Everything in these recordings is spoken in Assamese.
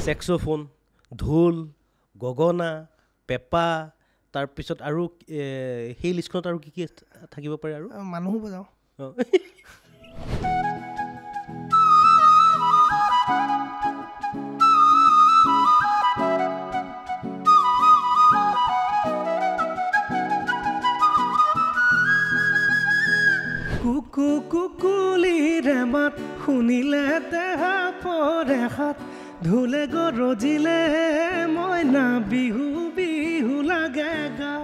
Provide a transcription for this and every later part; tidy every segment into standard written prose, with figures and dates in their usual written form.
সেক্সোফোন, ঢোল, গগনা, পেঁপা, তাৰপিছত আৰু সেই লিষ্টখনত আৰু কি কি থাকিব পাৰে? আৰু মানুহো বজাওঁ। কুকু কুকুলিৰে মাত শুনিলে দেহা পৰে হাত, ঢোলে গৰজিলে মইনা বিহু বিহু লাগে গা।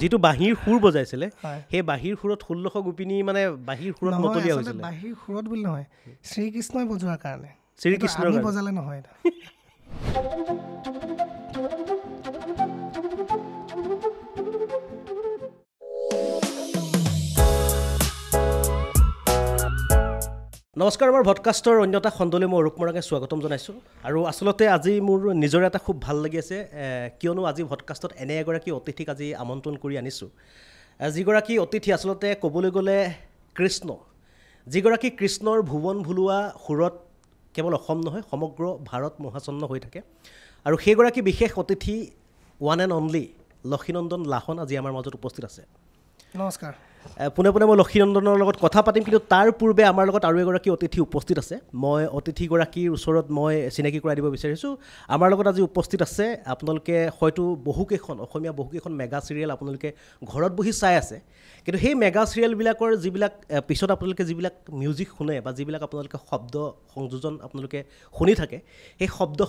যিটো বাঁহীৰ সুৰ বজাইছিলে সেই বাঁহীৰ সুৰত 1600 গোপিনী মানে বাঁহীৰ সুৰত মতলীয়া হৈছিলে। বাঁহীৰ সুৰত বুলি নহয়, শ্ৰীকৃষ্ণই বজোৱাৰ কাৰণে, শ্ৰীকৃষ্ণৰ আমি বজালে নহয়। নমস্কাৰ, আমাৰ ভডকাষ্টৰ অন্য এটা খণ্ডলৈ মই অৰূপ মৰাণে স্বাগতম জনাইছোঁ। আৰু আচলতে আজি মোৰ নিজৰে এটা খুব ভাল লাগি আছে, কিয়নো আজি ভডকাষ্টত এনে এগৰাকী অতিথিক আজি আমন্ত্ৰণ কৰি আনিছোঁ, যিগৰাকী অতিথি আচলতে ক'বলৈ গ'লে কৃষ্ণ, যিগৰাকী কৃষ্ণৰ ভুৱন ভুলোৱা সুৰত কেৱল অসম নহয় সমগ্ৰ ভাৰত মোহাচন্ন হৈ থাকে। আৰু সেইগৰাকী বিশেষ অতিথি ওৱান এণ্ড অনলি লক্ষীনন্দন লাহন আজি আমাৰ মাজত উপস্থিত আছে। নমস্কাৰ। পোনে পোনে মই লক্ষীনন্দনৰ লগত কথা পাতিম, কিন্তু তাৰ পূৰ্বে আমাৰ লগত আৰু এগৰাকী অতিথি উপস্থিত আছে। মই অতিথিগৰাকীৰ ওচৰত মই চিনাকি কৰাই দিব বিচাৰিছোঁ। আমাৰ লগত আজি উপস্থিত আছে, আপোনালোকে হয়তো অসমীয়া বহুকেইখন মেগা চিৰিয়েল আপোনালোকে ঘৰত বহি চাই আছে, কিন্তু সেই মেগা চিৰিয়েলবিলাকৰ যিবিলাক পিছত আপোনালোকে যিবিলাক মিউজিক শুনে বা যিবিলাক আপোনালোকে শব্দ সংযোজন আপোনালোকে শুনি থাকে, সেই শব্দ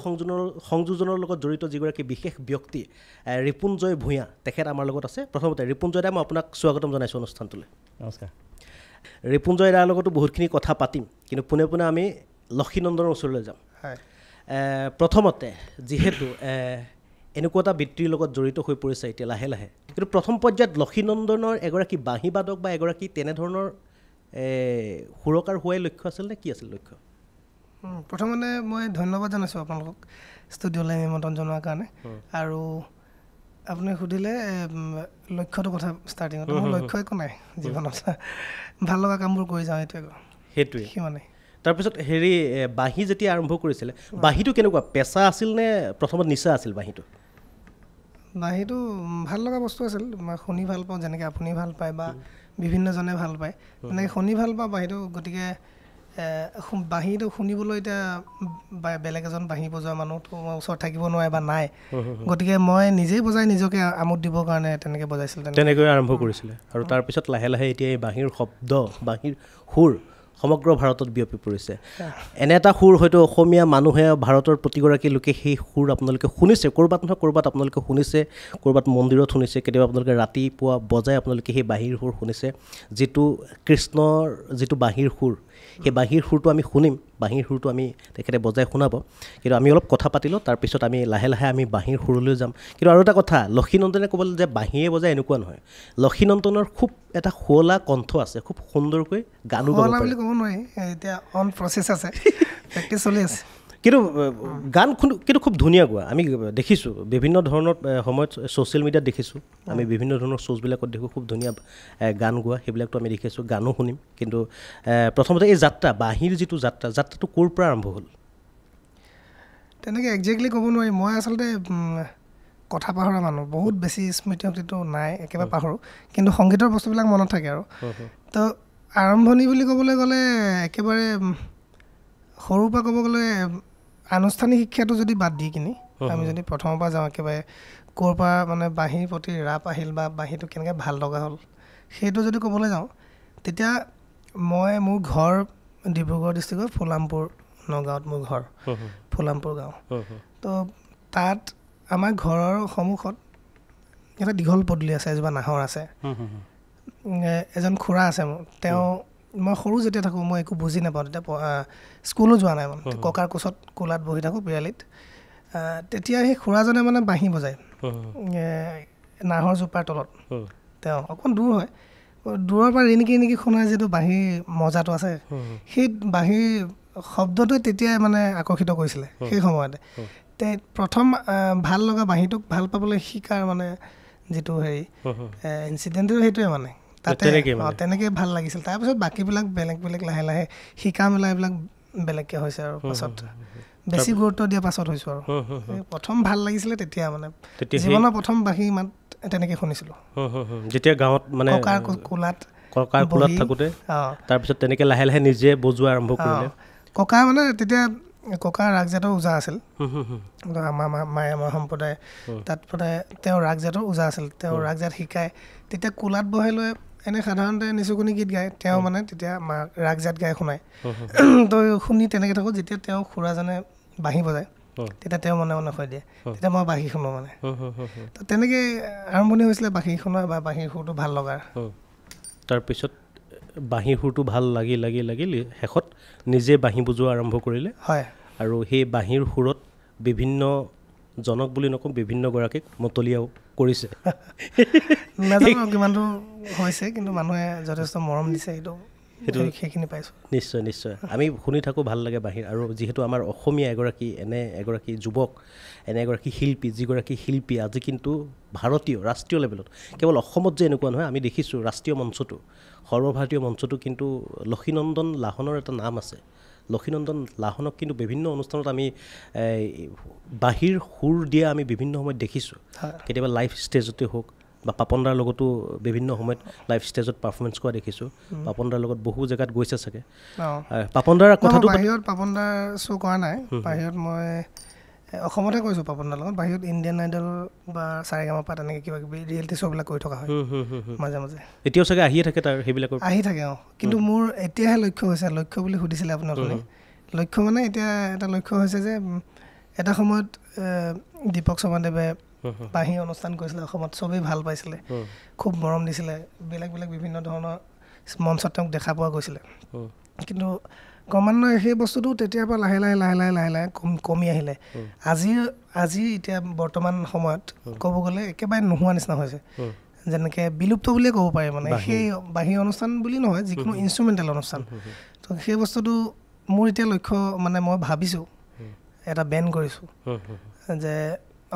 সংযোজনৰ লগত জড়িত যিগৰাকী বিশেষ ব্যক্তি ৰিপুঞ্জয় ভূঞা, তেখেত আমাৰ লগত আছে। প্ৰথমতে ৰিপুঞ্জয় দা, মই আপোনাক স্বাগতম জনাইছোঁ অনুষ্ঠানটোলৈ। নমস্কাৰ। ৰিপুঞ্জয় দাৰ লগতো বহুতখিনি কথা পাতিম, কিন্তু পোনে পোনে আমি লক্ষীনন্দনৰ ওচৰলৈ যাম। প্ৰথমতে যিহেতু এনেকুৱা এটা বৃত্তিৰ লগত জড়িত হৈ পৰিছে এতিয়া লাহে লাহে, কিন্তু প্ৰথম পৰ্যায়ত লক্ষীনন্দনৰ এগৰাকী বাঁহীবাদক বা এগৰাকী তেনেধৰণৰ সুৰকাৰ হোৱাই লক্ষ্য আছিল নে কি আছিল লক্ষ্য? প্ৰথমতে মই ধন্যবাদ জনাইছোঁ আপোনালোকক ষ্টুডিঅ'লৈ নিমন্ত্ৰণ জনোৱাৰ কাৰণে। আৰু আপুনি সুধিলে লক্ষ্যটোৰ কথা ষ্টাৰ্টিঙত, মোৰ লক্ষ্য একো নাই জীৱনত, ভাল লগা কামবোৰ কৰি যাওঁ, সেইটোৱে সিমানেই। তাৰপিছত বাঁহী যেতিয়া আৰম্ভ কৰিছিলে, বাঁহীটো কেনেকুৱা পেচা আছিল নে প্ৰথমত নিচা আছিল? বাঁহীটো ভাল লগা বস্তু আছিল, মই শুনি ভাল পাওঁ, যেনেকৈ আপুনি ভাল পায় বা বিভিন্নজনে ভাল পায় তেনেকৈ শুনি ভাল পাওঁ বাঁহীটো। গতিকে বাঁহীটো শুনিবলৈ এতিয়া বেলেগ এজন বাঁহী বজোৱা মানুহটো মই ওচৰত থাকিব নোৱাৰে বা নাই, গতিকে মই নিজেই বজাই নিজকে আমোদ দিবৰ কাৰণে তেনেকৈ বজাইছিলোঁ, তেনেকৈ আৰম্ভ কৰিছিলে। আৰু তাৰপিছত লাহে লাহে এতিয়া এই বাঁহীৰ শব্দ, বাঁহীৰ সুৰ সমগ্ৰ ভাৰতত বিয়পি পৰিছে। এনে এটা সুৰ হয়তো অসমীয়া মানুহে, ভাৰতৰ প্ৰতিগৰাকী লোকে সেই সুৰ আপোনালোকে শুনিছে, ক'ৰবাত নহয় ক'ৰবাত আপোনালোকে শুনিছে, ক'ৰবাত মন্দিৰত শুনিছে, কেতিয়াবা আপোনালোকে ৰাতিপুৱা বজাই আপোনালোকে সেই বাঁহীৰ সুৰ শুনিছে, যিটো কৃষ্ণৰ যিটো বাঁহীৰ সুৰ, সেই বাঁহীৰ সুৰটো আমি শুনিম, বাঁহীৰ সুৰটো আমি তেখেতে বজাই শুনাব। কিন্তু আমি অলপ কথা পাতি লওঁ, তাৰপিছত আমি লাহে লাহে আমি বাঁহীৰ সুৰলৈ যাম। কিন্তু আৰু এটা কথা, লক্ষীনন্দনে ক'বলৈ যে বাঁহীয়ে বজায় এনেকুৱা নহয়, লক্ষীনন্দনৰ খুব এটা শুৱলা কণ্ঠ আছে, খুব সুন্দৰকৈ গানো গাব পাৰে। ক'ব নোৱাৰি, এতিয়া অন প্ৰচেছ আছে, প্ৰেক্টিছ চলি আছে। কিন্তু গান কিন্তু খুব ধুনীয়া গোৱা আমি দেখিছোঁ, বিভিন্ন ধৰণৰ সময়ত ছ'চিয়েল মিডিয়াত দেখিছোঁ, আমি বিভিন্ন ধৰণৰ শ্ব'জবিলাকত দেখোঁ, খুব ধুনীয়া গান গোৱা, সেইবিলাকতো আমি দেখিছোঁ, গানো শুনিম। কিন্তু প্ৰথমতে এই যাত্ৰা, বাঁহীৰ যিটো যাত্ৰাটো ক'ৰ পৰা আৰম্ভ হ'ল? তেনেকৈ একজেক্টলি ক'ব নোৱাৰি। মই আচলতে কথা পাহৰা মানুহ, বহুত বেছি স্মৃতিশক্তিটো নাই, একেবাৰে পাহৰোঁ, কিন্তু সংগীতৰ বস্তুবিলাক মনত থাকে। আৰু তো আৰম্ভণি বুলি ক'বলৈ গ'লে একেবাৰে সৰুৰ পৰা ক'ব গ'লে আনুষ্ঠানিক শিক্ষাটো যদি বাদ দি কিনি আমি যদি প্ৰথমৰ পৰা যাওঁ, একেবাৰে ক'ৰ পৰা মানে বাঁহীৰ প্ৰতি ৰাপ আহিল বা বাঁহীটো কেনেকৈ ভাল লগা হ'ল, সেইটো যদি ক'বলৈ যাওঁ, তেতিয়া মোৰ ঘৰ ডিব্ৰুগড় ডিষ্ট্ৰিক্টৰ ফুলামপুৰ, নগাঁৱত মোৰ ঘৰ, ফুলামপুৰ গাঁও। তো তাত আমাৰ ঘৰৰ সন্মুখত এটা দীঘল পদূলি আছে, এজোপা নাহৰ আছে, এজন খুৰা আছে মোৰ। মই সৰু যেতিয়া থাকোঁ, মই একো বুজি নাপাওঁ, তেতিয়া স্কুলো যোৱা নাই, মানে ককাৰ কোচত কোলাত বহি থাকোঁ পিৰালিত। তেতিয়া সেই খুৰাজনে মানে বাঁহী বজায় নাহৰ জোপাৰ তলত। তেওঁ অকণ দূৰ হয়, দূৰৰ পৰা ৰিণিকি ৰিণিকি শুনাৰ যিটো বাঁহীৰ মজাটো আছে, সেই বাঁহীৰ শব্দটোৱে তেতিয়াই মানে আকৰ্ষিত কৰিছিলে সেই সময়তে। প্ৰথম ভাল লগা বাঁহীটোক ভাল পাবলৈ শিকাৰ মানে যিটো হেৰি ইনচিডেণ্টটো সেইটোৱে মানে তাতে তেনেকৈ ভাল লাগিছিল তাৰপিছত বাকীবিলাক বেলেগ বেলেগ লাহে লাহে শিকা মেলা এইবিলাক বেলেগকৈ হৈছে আৰু পাছত বেছি গুৰুত্ব দিয়া পাছত হৈছোঁ আৰু প্ৰথম ভাল লাগিছিলে তেতিয়া মানে জীৱনৰ প্ৰথম বাঁহী মাত তেনেকৈ শুনিছিলোঁ যেতিয়া গাঁৱত মানে ককাৰ কোলাত থাকোঁতে তাৰপিছত তেনেকৈ লাহে লাহে নিজে বজোৱা আৰম্ভ কৰিলে ককা মানে তেতিয়া ককা ৰাগজাতৰ ওজা আছিল আমাৰ মায়ামৰ সম্প্ৰদায় তাত মানে তেওঁ ৰাগজাতৰ ওজা আছিল তেওঁ ৰাগজাত শিকায় তেতিয়া কোলাত বহাই লৈ এনে সাধাৰণতে নিচুকনি গীত গায় তেওঁ মানে তেতিয়া ৰাগজাত গাই শুনায় তো শুনি তেনেকৈ থাকোঁ যেতিয়া তেওঁ খুৰাজনে বাঁহী বজায় তেতিয়া তেওঁ মনে মনে কৈ দিয়ে তেতিয়া মই বাঁহী শুনো মানে তো তেনেকৈ আৰম্ভণি হৈছিলে বাঁহী শুনা বা বাঁহীৰ সুৰটো ভাল লগাৰ তাৰপিছত বাঁহীৰ সুৰটো ভাল লাগিল শেষত নিজে বাঁহী বজোৱা আৰম্ভ কৰিলে হয় আৰু সেই বাঁহীৰ সুৰত বিভিন্ন জনক বুলি নকওঁ বিভিন্নগৰাকীক মতলীয়াও কৰিছে নাজানো কিমানটো হৈছে কিন্তু মানুহে যথেষ্ট মৰম দিছে সেইটো সেইখিনি পাইছোঁ নিশ্চয় আমি শুনি থাকোঁ ভাল লাগে বাঁহীৰ আৰু যিহেতু আমাৰ অসমীয়া এনে এগৰাকী যুৱক এনে এগৰাকী শিল্পী যিগৰাকী শিল্পী আজি কিন্তু ভাৰতীয় ৰাষ্ট্ৰীয় লেভেলত কেৱল অসমত যে এনেকুৱা নহয় আমি দেখিছোঁ ৰাষ্ট্ৰীয় মঞ্চটো সৰ্বভাৰতীয় মঞ্চটো কিন্তু লক্ষীনন্দন লাহনৰ এটা নাম আছে লক্ষীনন্দন লাহনক কিন্তু বিভিন্ন অনুষ্ঠানত আমি বাঁহীৰ সুৰ দিয়া আমি বিভিন্ন সময়ত দেখিছোঁ কেতিয়াবা লাইভ ষ্টেজতে হওক বা পাপনদাৰ লগতো বিভিন্ন সময়ত লাইভ ষ্টেজত পাৰফৰ্মেঞ্চ কৰা দেখিছোঁ পাপনদাৰ লগত বহু জেগাত গৈছে চাগে পাপনদাৰ কথাটো বাহিৰত পাপনদাৰ শ্ব' কৰা নাই বাহিৰত মই অসমতে কৈছোঁ পাপনদাৰ লগত বাহিৰত ইণ্ডিয়ান আইডল বা সাৰেগামাপা তেনেকৈ কিবা কিবি ৰিয়েলিটি শ্ব'বিলাক কৰি থকা হয় মাজে মাজে এতিয়াও চাগে আহিয়ে থাকে তাৰ সেইবিলাক আহি থাকে কিন্তু মোৰ এতিয়াহে লক্ষ্য হৈছে লক্ষ্য বুলি সুধিছিলে আপোনাক লক্ষ্য মানে এতিয়া এটা লক্ষ্য হৈছে যে এটা সময়ত দীপক শৰ্মাদেৱে বাঁহী অনুষ্ঠান কৰিছিলে অসমত চবেই ভাল পাইছিলে খুব মৰম দিছিলে বেলেগ বেলেগ বিভিন্ন ধৰণৰ মঞ্চত তেওঁক দেখা পোৱা গৈছিলে কিন্তু ক্ৰমান্বয়ে সেই বস্তুটো তেতিয়াৰ পৰা লাহে লাহে কমি আহিলে আজি এতিয়া বৰ্তমান সময়ত ক'ব গ'লে একেবাৰে নোহোৱা নিচিনা হৈছে যেনেকৈ বিলুপ্ত বুলিয়ে ক'ব পাৰি মানে সেই বাঁহী অনুষ্ঠান বুলি নহয় যিকোনো ইনষ্ট্ৰুমেণ্টেল অনুষ্ঠান তো সেই বস্তুটো মোৰ এতিয়া লক্ষ্য মানে মই ভাবিছোঁ এটা বেন কৰিছোঁ যে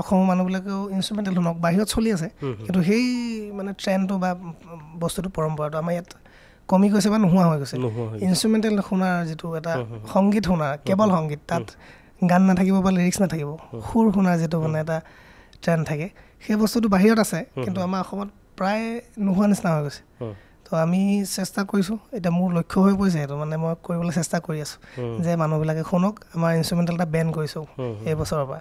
অসমৰ মানুহবিলাকেও ইনষ্ট্ৰুমেণ্টেল শুনক বাহিৰত চলি আছে কিন্তু সেই মানে ট্ৰেণ্ডটো বা বস্তুটো পৰম্পৰাটো আমাৰ ইয়াত কমি গৈছে বা নোহোৱা হৈ গৈছে ইনষ্ট্ৰুমেণ্টেল শুনাৰ যিটো এটা সংগীত শুনাৰ কেৱল সংগীত তাত গান নাথাকিব বা লিৰিক্স নাথাকিব সুৰ শুনাৰ যিটো মানে এটা ট্ৰেণ্ড থাকে সেই বস্তুটো বাহিৰত আছে কিন্তু আমাৰ অসমত প্ৰায় নোহোৱা নিচিনা হৈ গৈছে তো আমি চেষ্টা কৰিছোঁ এতিয়া মোৰ লক্ষ্য হৈ পৰিছে সেইটো মানে মই কৰিবলৈ চেষ্টা কৰি আছোঁ যে মানুহবিলাকে শুনক আমাৰ ইনষ্ট্ৰুমেণ্টেল এটা বেন কৰিছোঁ এই বছৰৰ পৰা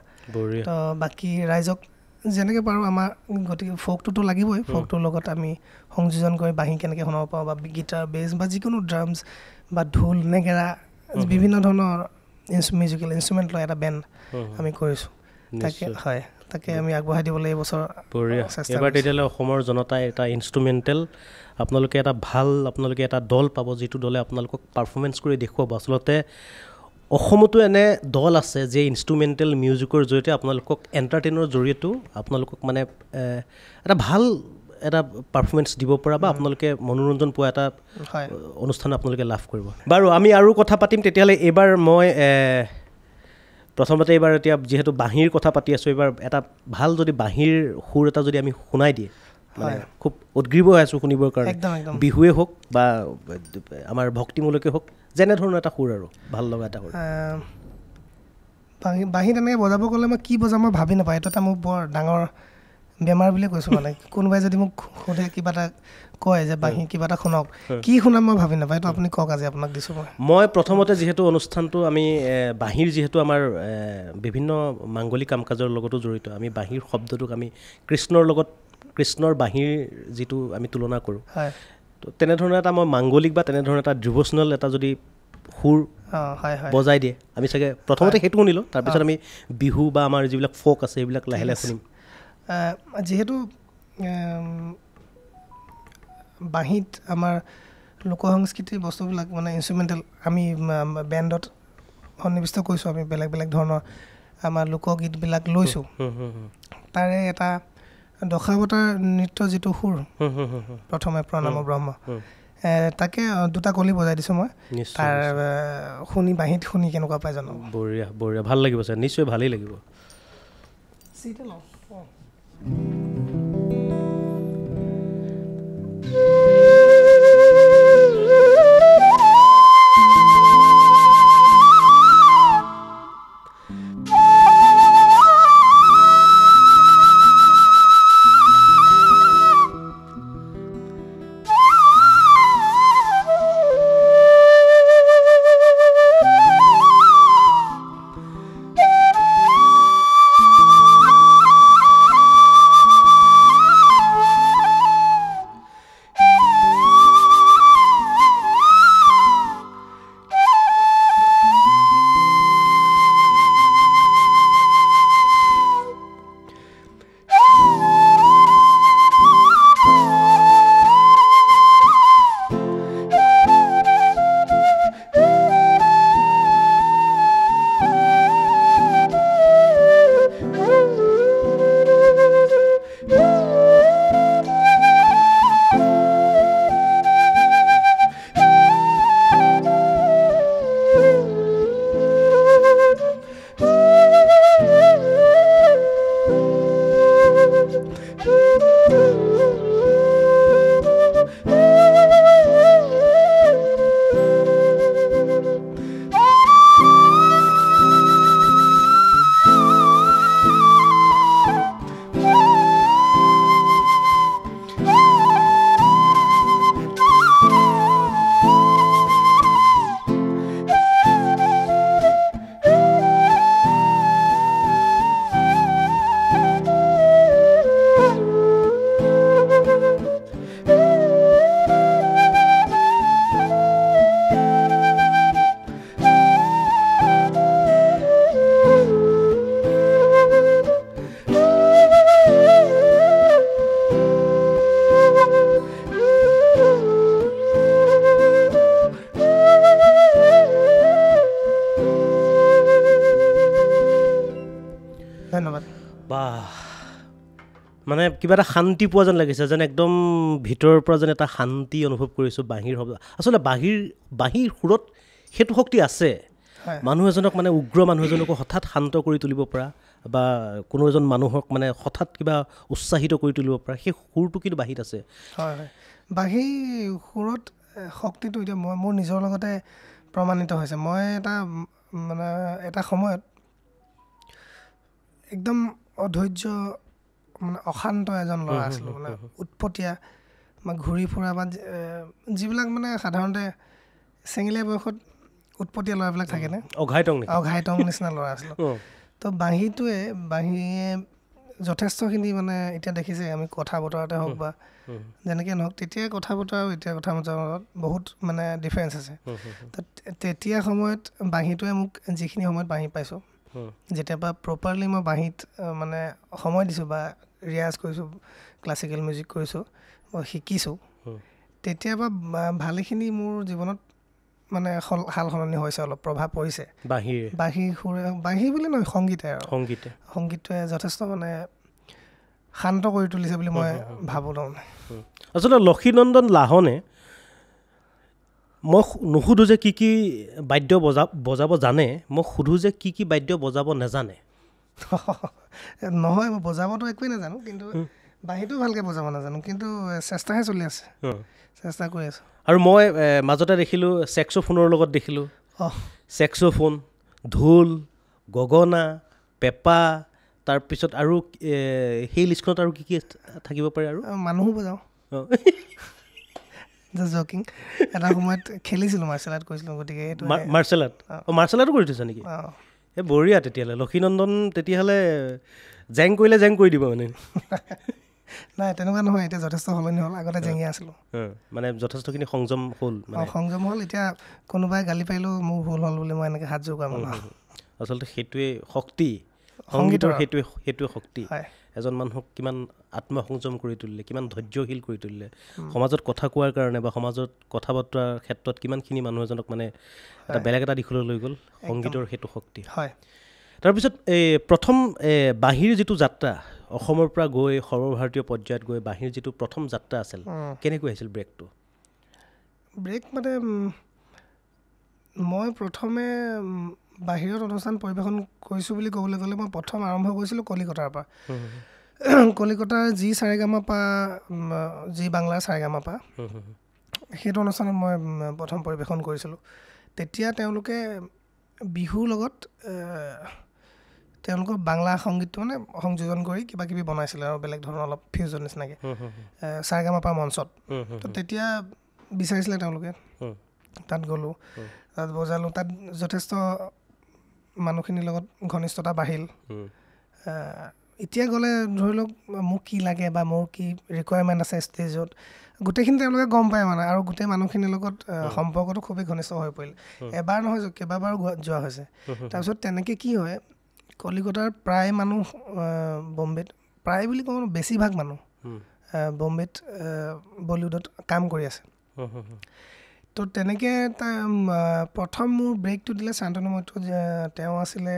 তো বাকী ৰাইজক যেনেকৈ পাৰোঁ আমাৰ গতিকে ফ'কটোতো লাগিবই ফ'কটোৰ লগত আমি সংযোজন কৰি বাঁহী কেনেকৈ শুনাব পাৰোঁ বা গীটাৰ বেছ বা যিকোনো ড্ৰামছ বা ঢোল নেগেৰা বিভিন্ন ধৰণৰ মিউজিকেল ইনষ্ট্ৰুমেণ্ট লৈ এটা বেণ্ড আমি কৰিছোঁ তাকে আমি আগবঢ়াই দিবলৈ এই বছৰ এবাৰ তেতিয়াহ'লে অসমৰ জনতাই এটা ইনষ্ট্ৰুমেণ্টেল আপোনালোকে এটা দল পাব যিটো দলে আপোনালোকক পাৰফৰ্মেঞ্চ কৰি দেখুৱাব আচলতে অসমতো এনে দল আছে যে ইনষ্ট্ৰুমেণ্টেল মিউজিকৰ জৰিয়তে আপোনালোকক এণ্টাৰটেইনৰ জৰিয়তেও আপোনালোকক মানে এটা ভাল এটা পাৰফৰ্মেঞ্চ দিব পৰা বা আপোনালোকে মনোৰঞ্জন পোৱা এটা অনুষ্ঠান আপোনালোকে লাভ কৰিব বাৰু আমি আৰু কথা পাতিম তেতিয়াহ'লে এইবাৰ মই প্ৰথমতে এইবাৰ এতিয়া যিহেতু বাঁহীৰ কথা পাতি আছোঁ এইবাৰ এটা ভাল যদি বাঁহীৰ সুৰ এটা যদি আমি শুনাই দিয়ে মানে খুব উদ্গ্ৰীৱ হৈ আছোঁ শুনিবৰ কাৰণে বিহুৱে হওক বা আমাৰ ভক্তিমূলকে হওক যেনেধৰণৰ এটা সুৰ আৰু ভাল লগা এটা সুৰ বাঁহী তেনেকৈ বজাব গ'লে মই কি বজাম মই ভাবি নাপাওঁ এইটো এটা মোক বৰ ডাঙৰ বেমাৰ বুলিয়ে কৈছোঁ মানে কোনোবাই যদি মোক সোধে কিবা এটা কয় যে বাঁহী কিবা এটা শুনক কি শুনাম মই ভাবি নাপাওঁ এইটো আপুনি কওক আজি আপোনাক দিছোঁ মই প্ৰথমতে যিহেতু অনুষ্ঠানটো আমি বাঁহীৰ যিহেতু আমাৰ বিভিন্ন মাংগলিক কাম কাজৰ লগতো জড়িত আমি বাঁহীৰ শব্দটোক আমি কৃষ্ণৰ বাঁহীৰ যিটো আমি তুলনা কৰোঁ তো তেনেধৰণৰ এটা মই মাংগলিক বা তেনেধৰণৰ এটা ডিভ'চনেল এটা যদি সুৰ বজাই দিয়ে আমি চাগে প্ৰথমতে সেইটো শুনিলোঁ তাৰপিছত আমি বিহু বা আমাৰ যিবিলাক ফ'ক আছে সেইবিলাক লাহে লাহে শুনিম যিহেতু বাঁহীত আমাৰ লোক সংস্কৃতিৰ বস্তুবিলাক মানে ইনষ্ট্ৰুমেণ্টেল আমি বেণ্ডত সন্নিৱিষ্ট কৰিছোঁ আমি বেলেগ বেলেগ ধৰণৰ আমাৰ লোকগীতবিলাক লৈছোঁ তাৰে এটা দশাৱতাৰ নৃত্য যিটো সুৰ প্ৰথমে প্ৰণাম ব্ৰহ্ম তাকে দুটা কলি বজাই দিছোঁ মই তাৰ বাঁহীত শুনি কেনেকুৱা পাই জানো বঢ়িয়া ভাল লাগিব ছাৰ নিশ্চয় ভালেই লাগিব চিটে লওঁ ধন্যবাদ বাহ মানে কিবা এটা শান্তি পোৱা যেন লাগিছে যেন একদম ভিতৰৰ পৰা যেন এটা শান্তি অনুভৱ কৰিছোঁ বাঁহীৰ শব্দ আচলতে বাঁহীৰ সুৰত সেইটো শক্তি আছে মানুহ এজনক মানে উগ্ৰ মানুহ এজনকো হঠাৎ শান্ত কৰি তুলিব পৰা বা কোনো এজন মানুহক মানে হঠাৎ কিবা উৎসাহিত কৰি তুলিব পৰা সেই সুৰটো কিন্তু বাঁহীত আছে হয় হয় বাঁহী সুৰত শক্তিটো এতিয়া মই মোৰ নিজৰ লগতে প্ৰমাণিত হৈছে মই মানে এটা সময়ত একদম অধৈৰ্য মানে অশান্ত এজন ল'ৰা আছিলোঁ মানে উৎপতীয়া বা ঘূৰি ফুৰা বা যিবিলাক মানে সাধাৰণতে চেঙেলীয়া বয়সত উৎপতীয়া ল'ৰাবিলাক থাকেনে অঘাইটং নিচিনা ল'ৰা আছিলোঁ তো বাঁহীয়ে যথেষ্টখিনি মানে এতিয়া দেখিছে আমি কথা বতৰাতে হওক বা যেনেকৈ নহওক তেতিয়া কথা বতৰা আৰু এতিয়া কথা বতৰাৰ লগত বহুত মানে ডিফাৰেঞ্চ আছে তো তেতিয়া সময়ত বাঁহীটোৱে মোক যিখিনি সময়ত বাঁহী পাইছোঁ যেতিয়াৰ পৰা প্ৰপাৰলি মই বাঁহীত মানে সময় দিছোঁ বা ৰিয়াজ কৰিছোঁ ক্লাছিকেল মিউজিক কৰিছোঁ মই শিকিছোঁ তেতিয়াৰ পৰা ভালেখিনি মোৰ জীৱনত মানে সাল সলনি হৈছে অলপ প্ৰভাৱ পৰিছে বাঁহী বুলি নহয় সংগীতটোৱে যথেষ্ট মানে শান্ত কৰি তুলিছে বুলি মই ভাবোঁ তাৰমানে আচলতে লক্ষীনন্দন লাহনে মই নুসুধোঁ যে কি বাদ্য বজাব জানে মই সোধোঁ যে কি বাদ্য বজাব নাজানে নহয় মই বজাবতো একোৱেই নাজানো কিন্তু বাঁহীটো ভালকৈ বজাব নাজানো কিন্তু চেষ্টাহে চলি আছে চেষ্টা কৰি আছোঁ আৰু মই মাজতে দেখিলোঁ ছেক্সোফোনৰ লগত দেখিলোঁ ছেক্সোফোন ঢোল গগনা পেঁপা তাৰপিছত আৰু সেই লিষ্টখনত আৰু কি থাকিব পাৰে আৰু মানুহো বজাওঁ জকিং এটা সময়ত খেলিছিলোঁ মাৰ্চেল আৰ্ট কৰিছিলোঁ গতিকে এইটো মাৰ্চেল আৰ্টো কৰি থৈছা নেকি এই বঢ়িয়া তেতিয়াহ'লে লক্ষীনন্দন তেতিয়াহ'লে জেং কৰিলে জেং কৰি দিব মানে নাই তেনেকুৱা নহয় এতিয়া যথেষ্ট সলনি হ'ল আগতে জেঙীয়া আছিলোঁ মানে যথেষ্টখিনি সংযম হ'ল সংযম হ'ল এতিয়া কোনোবাই গালি পাৰিলেও মোৰ ভুল হ'ল বুলি মই এনেকৈ হাত জোৰ কৰা মানুহ আচলতে সেইটোৱে শক্তি সংগীতৰ সেইটোৱে শক্তি এজন মানুহক কিমান আত্মসংযম কৰি তুলিলে কিমান ধৈৰ্যশীল কৰি তুলিলে সমাজত কথা কোৱাৰ কাৰণে বা সমাজত কথা বতৰাৰ ক্ষেত্ৰত কিমানখিনি মানুহ এজনক মানে এটা বেলেগ এটা দিশলৈ লৈ গ'ল সংগীতৰ সেইটো শক্তি হয় তাৰপিছত প্ৰথম বাঁহীৰ যিটো যাত্ৰা অসমৰ পৰা গৈ সৰ্বভাৰতীয় পৰ্যায়ত গৈ বাঁহীৰ যিটো প্ৰথম যাত্ৰা আছিল কেনেকৈ আহিছিল ব্ৰেক মানে মই প্ৰথমে বাহিৰত অনুষ্ঠান পৰিৱেশন কৰিছোঁ বুলি ক'বলৈ গ'লে মই প্ৰথম আৰম্ভ কৰিছিলোঁ কলিকতাৰ পৰা কলিকতাৰ জি সাৰেগামাপা জি বাংলাৰ সাৰেগামাপা সেইটো অনুষ্ঠানত মই প্ৰথম পৰিৱেশন কৰিছিলোঁ তেতিয়া তেওঁলোকে বিহুৰ লগত তেওঁলোকৰ বাংলা সংগীতটো মানে সংযোজন কৰি কিবা কিবি বনাইছিলে আৰু বেলেগ ধৰণৰ অলপ ফিউজন নিচিনাকৈ সাৰেগামাপা মঞ্চত তো তেতিয়া বিচাৰিছিলে তেওঁলোকে তাত গ'লোঁ তাত বজালোঁ তাত যথেষ্ট মানুহখিনিৰ লগত ঘনিষ্ঠতা বাঢ়িল এতিয়া গ'লে ধৰি লওক মোক কি লাগে বা মোৰ কি ৰিকুৱাৰমেণ্ট আছে ষ্টেজত গোটেইখিনি তেওঁলোকে গম পায় মানে আৰু গোটেই মানুহখিনিৰ লগত সম্পৰ্কটো খুবেই ঘনিষ্ঠ হৈ পৰিল এবাৰ নহয় কেইবাবাৰো যোৱা হৈছে তাৰপিছত তেনেকৈ কি হয় কলিকতাৰ প্ৰায় মানুহ বম্বেত প্ৰায় বুলি ক'ব বেছিভাগ মানুহ বম্বেত বলিউডত কাম কৰি আছে তো তেনেকৈ প্ৰথম মোৰ ব্ৰেকটো দিলে শান্তনু মৈত্ৰ তেওঁ আছিলে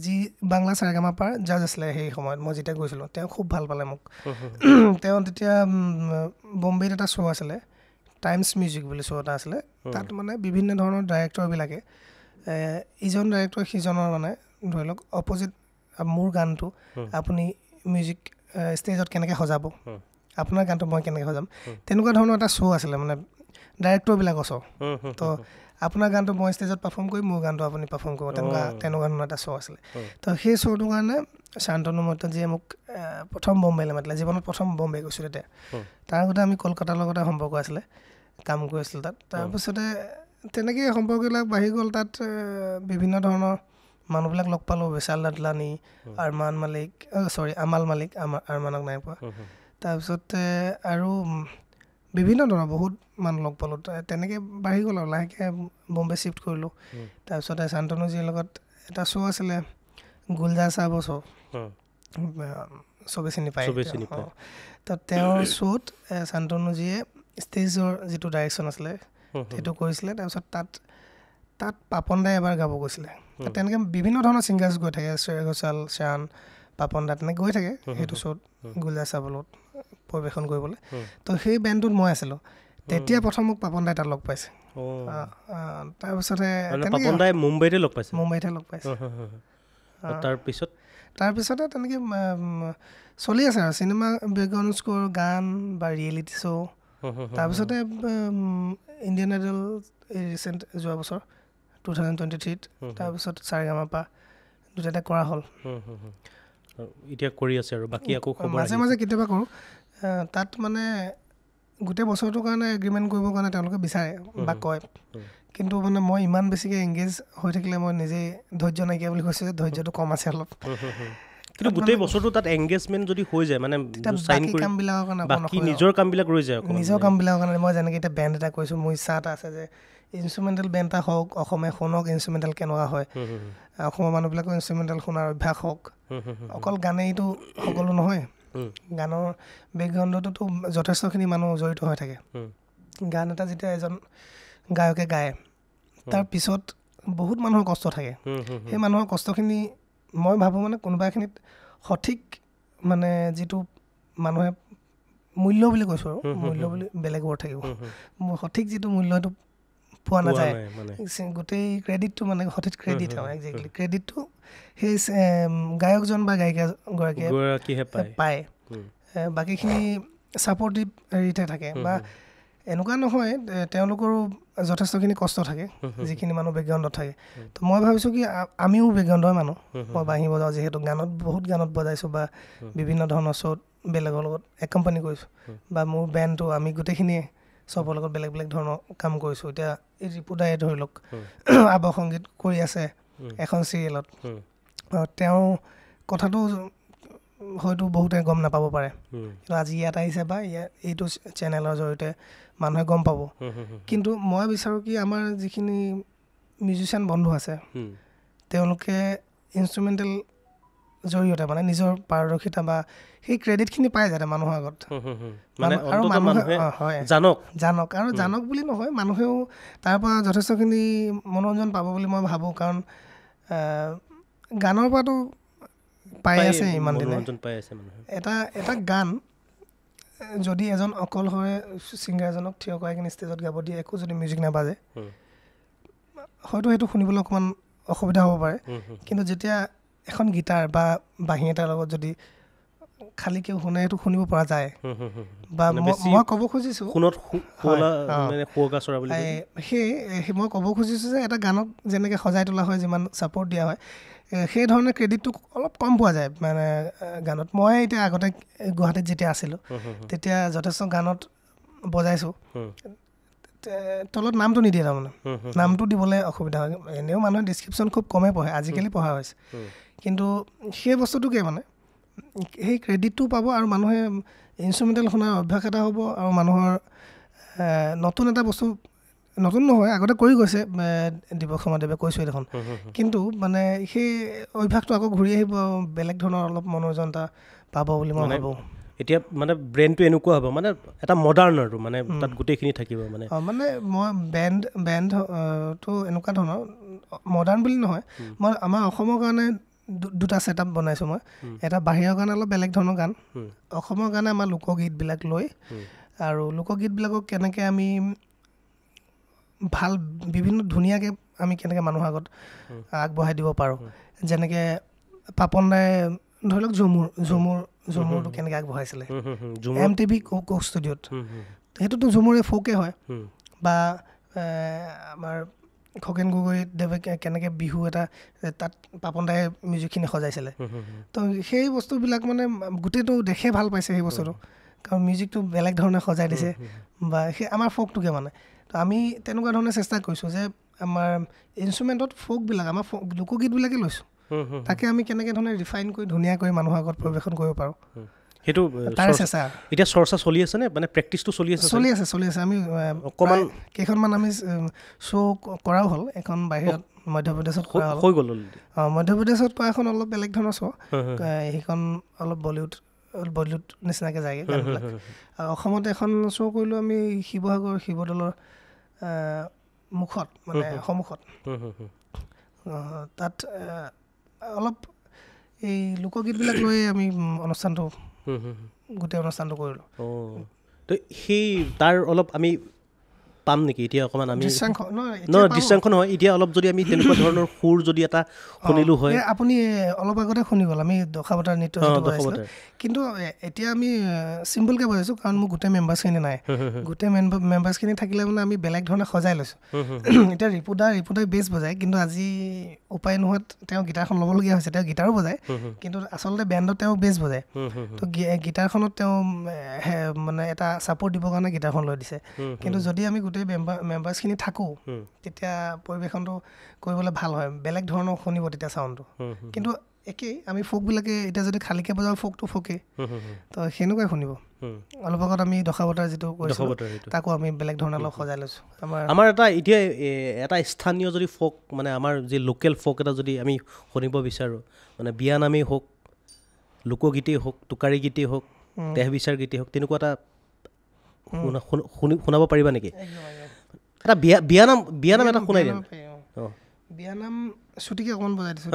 যি বাংলা সাৰেগামাপাৰ জাজ আছিলে সেই সময়ত মই যেতিয়া গৈছিলোঁ তেওঁ খুব ভাল পালে মোক তেওঁ তেতিয়া বম্বেত এটা শ্ব' আছিলে টাইমছ মিউজিক বুলি শ্ব' এটা আছিলে তাত মানে বিভিন্ন ধৰণৰ ডাইৰেক্টৰবিলাকে ইজন ডাইৰেক্টৰ সিজনৰ মানে ধৰি লওক অপজিট মোৰ গানটো আপুনি মিউজিক ষ্টেজত কেনেকৈ সজাব আপোনাৰ গানটো মই কেনেকৈ সজাম তেনেকুৱা ধৰণৰ এটা শ্ব' আছিলে মানে ডাইৰেক্টৰবিলাকৰ শ্ব' তো আপোনাৰ গানটো মই ষ্টেজত পাৰফৰ্ম কৰিম মোৰ গানটো আপুনি পাৰফৰ্ম কৰিব তেনেকুৱা ধৰণৰ এটা শ্ব' আছিলে তো সেই শ্ব'টোৰ কাৰণে শান্তনু মৈত্ৰজীয়ে মোক প্ৰথম বম্বেলৈ মাতিলে জীৱনত প্ৰথম বম্বে গৈছোঁ তেতিয়া তাৰ আগতে আমি কলকাতাৰ লগতে সম্পৰ্ক আছিলে কাম কৰিছিলোঁ তাত তাৰপিছতে তেনেকৈ সম্পৰ্কবিলাক বাঢ়ি গ'ল তাত বিভিন্ন ধৰণৰ মানুহবিলাক লগ পালোঁ বিশাল দাদলানী আৰমান মালিক আমাল মালিক আৰমানক নাই পোৱা তাৰপিছতে আৰু বিভিন্ন ধৰণৰ বহুত মানুহ লগ পালোঁ তেনেকৈ বাঢ়ি গ'ল আৰু লাহেকৈ বম্বে শ্বিফ্ট কৰিলোঁ তাৰপিছতে শান্তনুজীৰ লগত এটা শ্ব' আছিলে গুলজাৰ চাহাবৰ শ্ব' চবেই চিনি পায় তো তেওঁৰ শ্ব'ত শান্তনুজীয়ে ষ্টেজৰ যিটো ডাইৰেকশ্যন আছিলে সেইটো কৰিছিলে তাৰপিছত তাত পাপন দাই এবাৰ গাব গৈছিলে তেনেকৈ বিভিন্ন ধৰণৰ ছিংগাৰ্ছ গৈ থাকে শ্ৰেয়া ঘোষাল শ্যান পাপন দা তেনেকৈ গৈ থাকে সেইটো শ্ব'ত গুলজাৰ চাহাবৰ লগত পৰিৱেশন কৰিবলৈ তো সেই বেণ্ডটোত মই আছিলোঁ তেতিয়া প্ৰথম মোক পাপন দাই তাত লগ পাইছে তাৰপিছতে মুম্বাইতে লগ পাইছে তাৰপিছতে তেনেকৈ চলি আছে আৰু চিনেমা বেকগ্ৰাউণ্ড স্ক'ৰ গান বা ৰিয়েলিটি শ্ব' তাৰপিছতে ইণ্ডিয়ান আইডল ৰিচেণ্ট যোৱা বছৰ 2023 তাৰপিছত সাৰেগামাপা দুটাতে কৰা হ'ল এতিয়া কৰি আছে আৰু বাকী আকৌ মাজে মাজে কেতিয়াবা কৰোঁ তাত মানে গোটেই বছৰটোৰ কাৰণে এগ্ৰিমেণ্ট কৰিবৰ কাৰণে তেওঁলোকে বিচাৰে বা কয় কিন্তু মানে মই ইমান বেছিকৈ এংগেজ হৈ থাকিলে মই নিজেই ধৈৰ্য নাইকিয়া বুলি কৈছোঁ যে ধৈৰ্যটো কম আছে অলপ কিন্তু গোটেই বছৰটো তাত এংগেজমেণ্ট যদি হৈ যায় মানে কামবিলাকৰ কাৰণে বাকী নিজৰ কামবিলাক ৰৈ যায় নিজৰ কামবিলাকৰ কাৰণে মই যেনেকৈ এতিয়া বেণ্ড এটা কৰিছোঁ মোৰ ইচ্ছা এটা আছে যে ইনষ্ট্ৰুমেণ্টেল বেণ্ড এটা হওক অসমীয়া শুনক ইনষ্ট্ৰুমেণ্টেল কেনেকুৱা হয় অসমৰ মানুহবিলাকৰ ইনষ্ট্ৰুমেণ্টেল শুনাৰ অভ্যাস হওক অকল গানেইটো সকলো নহয় গানৰ বেকগ্ৰাউণ্ডতো যথেষ্টখিনি মানুহ জড়িত হৈ থাকে গান এটা যেতিয়া এজন গায়কে গায় তাৰ পিছত বহুত মানুহৰ কষ্ট থাকে সেই মানুহৰ কষ্টখিনি মই ভাবোঁ মানে কোনোবা এখিনিত সঠিক মানে যিটো মানুহে মূল্য বুলি কৈছোঁ আৰু মূল্য বুলি বেলেগ ৱৰ্ড থাকিব সঠিক যিটো মূল্য সেইটো পোৱা নাযায় গোটেই ক্ৰেডিটটো মানে সঠিক ক্ৰেডিট হয় একজেক্টলি ক্ৰেডিটটো সেই গায়কজন বা গায়িকাগৰাকীয়ে পায় বাকীখিনি ছাপৰ্টিভ হেৰিতে থাকে বা এনেকুৱা নহয় তেওঁলোকৰো যথেষ্টখিনি কষ্ট থাকে যিখিনি মানুহ বেকগ্ৰাউণ্ডত থাকে তো মই ভাবিছোঁ কি আমিও বেকগ্ৰাউণ্ডৰ মানুহ মই বাঁহী বজাওঁ যিহেতু বহুত গানত বজাইছোঁ বা বিভিন্ন ধৰণৰ শ্ব'ত বেলেগৰ লগত একম্পানী কৰিছোঁ বা মোৰ বেণ্ডটো আমি গোটেইখিনিয়ে চবৰ লগত বেলেগ বেলেগ ধৰণৰ কাম কৰিছোঁ এতিয়া এই ৰিপুদায়ে ধৰি লওক আৱহ সংগীত কৰি আছে এখন চিৰিয়েলত তেওঁ কথাটো হয়তো বহুতে গম নাপাব পাৰে কিন্তু আজি ইয়াত আহিছে বা এইটো চেনেলৰ জৰিয়তে মানুহে গম পাব কিন্তু মই বিচাৰোঁ কি আমাৰ যিখিনি মিউজিচিয়ান বন্ধু আছে তেওঁলোকে ইনষ্ট্ৰুমেণ্টেল জৰিয়তে মানে নিজৰ পাৰদৰ্শিতা বা সেই ক্ৰেডিটখিনি পায় যাতে মানুহৰ আগত আৰু মানুহে জানক আৰু জানক বুলি নহয় মানুহেও তাৰ পৰা যথেষ্টখিনি মনোৰঞ্জন পাব বুলি মই ভাবোঁ কাৰণ গানৰ পৰাতো পাই আছে ইমান দিনে এটা গান যদি এজন অকলশৰে ছিংগাৰ এজনক থিয় কৰাই কিনে ষ্টেজত গাব দিয়ে একো যদি মিউজিক নাবাজে হয়তো সেইটো শুনিবলৈ অকণমান অসুবিধা হ'ব পাৰে কিন্তু যেতিয়া এখন গীটাৰ বা বাঁহী এটাৰ লগত যদি খালীকৈ শুনে সেইটো শুনিব পৰা যায় বা মই ক'ব খুজিছোঁ সেই মই ক'ব খুজিছোঁ যে এটা গানক যেনেকৈ সজাই তোলা হয় যিমান ছাপৰ্ট দিয়া হয় সেই ধৰণে ক্ৰেডিটটো অলপ কম পোৱা যায় মানে গানত মই এতিয়া আগতে গুৱাহাটীত যেতিয়া আছিলোঁ তেতিয়া যথেষ্ট গানত বজাইছোঁ তলত নামটো নিদিয়ে তাৰমানে নামটো দিবলৈ অসুবিধা হয় এনেও মানুহে ডিছক্ৰিপশ্যন খুব কমেই পঢ়ে আজিকালি পঢ়া হৈছে কিন্তু সেই বস্তুটোকে মানে সেই ক্ৰেডিটটো পাব আৰু মানুহে ইনষ্ট্ৰুমেণ্টেল শুনাৰ অভ্যাস এটা হ'ব আৰু মানুহৰ নতুন এটা বস্তু নতুন নহয় আগতে কৰি গৈছে দিৱস সমাদেৱে কৈছোঁৱে দেখোন কিন্তু মানে সেই অভ্যাসটো আকৌ ঘূৰি আহিব বেলেগ ধৰণৰ অলপ মনোৰঞ্জন এটা পাব বুলি মই ভাবোঁ এতিয়া মানে ব্ৰেণ্ডটো এনেকুৱা হ'ব মানে এটা মডাৰ্ণ আৰু মানে তাত গোটেইখিনি থাকিব মানে মানে মই বেণ্ডটো এনেকুৱা ধৰণৰ মডাৰ্ণ বুলি নহয় মই আমাৰ অসমৰ কাৰণে দুটা ছেটআপ বনাইছোঁ মই এটা বাহিৰৰ কাৰণে অলপ বেলেগ ধৰণৰ গান অসমৰ কাৰণে আমাৰ লোকগীতবিলাক লৈ আৰু লোকগীতবিলাকক কেনেকৈ আমি ভাল বিভিন্ন ধুনীয়াকৈ আমি কেনেকৈ মানুহৰ আগত আগবঢ়াই দিব পাৰোঁ যেনেকৈ পাপন দাই ধৰি লওক ঝুমুৰটো কেনেকৈ আগবঢ়াইছিলে MTV কোক ষ্টুডিঅ'ত সেইটোতো ঝুমুৰে ফ'কে হয় বা আমাৰ খগেন গগৈদেৱে কেনেকৈ বিহু এটা তাত পাপন দাই মিউজিকখিনি সজাইছিলে তো সেই বস্তুবিলাক মানে গোটেইটো দেখে ভাল পাইছে সেই বস্তুটো কাৰণ মিউজিকটো বেলেগ ধৰণে সজাই দিছে বা সেই আমাৰ ফ'কটোকে মানে তো আমি তেনেকুৱা ধৰণে চেষ্টা কৰিছোঁ যে আমাৰ ইনষ্ট্ৰুমেণ্টত ফ'কবিলাক আমাৰ লোকগীতবিলাকে লৈছোঁ তাকে আমি কেনেকৈ ধৰণে ৰিফাইন কৰি ধুনীয়া কৰি মানুহৰ আগত পৰিৱেশন কৰিব পাৰোঁ সেইটো তাৰে চেষ্টা এতিয়া চৰ্চা চলি আছে নে মানে প্ৰেক্টিচটো চলি আছে আমি অকণমান কেইখনমান আমি শ্ব' কৰাও হ'ল এখন বাহিৰত মধ্যপ্ৰদেশত কৰা হ'ল হৈ গ'ল মধ্যপ্ৰদেশত কৰা এখন অলপ বেলেগ ধৰণৰ শ্ব' সেইখন অলপ বলিউড নিচিনাকৈ যায়গৈ গানবিলাক আৰু অসমত এখন শ্ব' কৰিলোঁ আমি শিৱসাগৰ শিৱদৌলৰ মুখত মানে সন্মুখত তাত অলপ এই লোকগীতবিলাক লৈ আমি গোটেই অনুষ্ঠানটো কৰিলোঁ তো সেই তাৰ অলপ আমি পাম নেকি এতিয়া অকণমান আমি দৃশ্যাংশ নহয় এতিয়া অলপ যদি আমি তেনেকুৱা ধৰণৰ সুৰ যদি এটা শুনিলোঁ হয় আপুনি অলপ আগতে শুনি গ'ল আমি দশাৱতাৰ নৃত্য কিন্তু এতিয়া আমি চিম্পলকৈ বজাইছোঁ কাৰণ মোৰ গোটেই মেম্বাৰ্ছখিনি নাই গোটেই মেম্বাৰ্ছখিনি থাকিলে মানে আমি বেলেগ ধৰণে সজাই লৈছোঁ এতিয়া ৰিপুদাই বেছ বজায় কিন্তু আজি উপায় নোহোৱাত তেওঁ গীটাৰখন ল'বলগীয়া হৈছে তেওঁ গীটাৰো বজায় কিন্তু আচলতে বেণ্ডত তেওঁ বেছ বজায় তো গীটাৰখনত তেওঁ মানে এটা ছাপৰ্ট দিবৰ কাৰণে গীটাৰখন লৈ দিছে কিন্তু যদি আমি গোটেই মেম্বাৰ্ছখিনি থাকোঁ তেতিয়া পৰিৱেশনটো কৰিবলৈ ভাল হয় বেলেগ ধৰণৰ শুনিব তেতিয়া চাউণ্ডটো কিন্তু একেই আমি ফ'কবিলাকে এতিয়া যদি খালীকৈ বজাওঁ ফ'কটো ফ'কেই তো সেনেকুৱাই শুনিব অলপ আগত আমি দশাৱতাৰ যিটো কৈছোঁ তাকো আমি বেলেগ ধৰণে অলপ সজাই লৈছোঁ আমাৰ এটা এতিয়া এটা স্থানীয় যদি ফ'ক মানে আমাৰ যি লোকেল ফ'ক এটা যদি আমি শুনিব বিচাৰোঁ মানে বিয়ানামেই হওক লোকগীতেই হওক টোকাৰী গীতেই হওক দেহ বিচাৰ গীতেই হওক তেনেকুৱা এটা শুনাব পাৰিবা নেকি এটা বিয়ানাম এটা শুনাই দিয়া বিয়ানাম ছুটিকৈ অকণমান বজাই দিছোঁ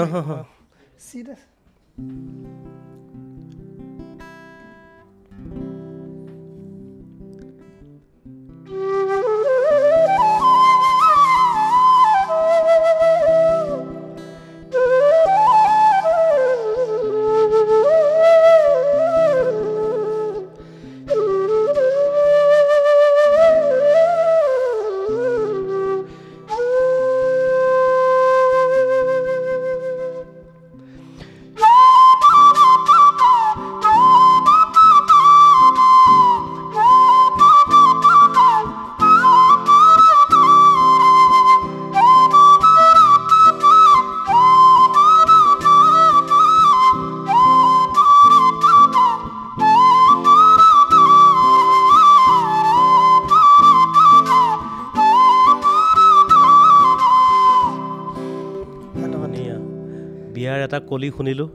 এটা কলি শুনিলোঁ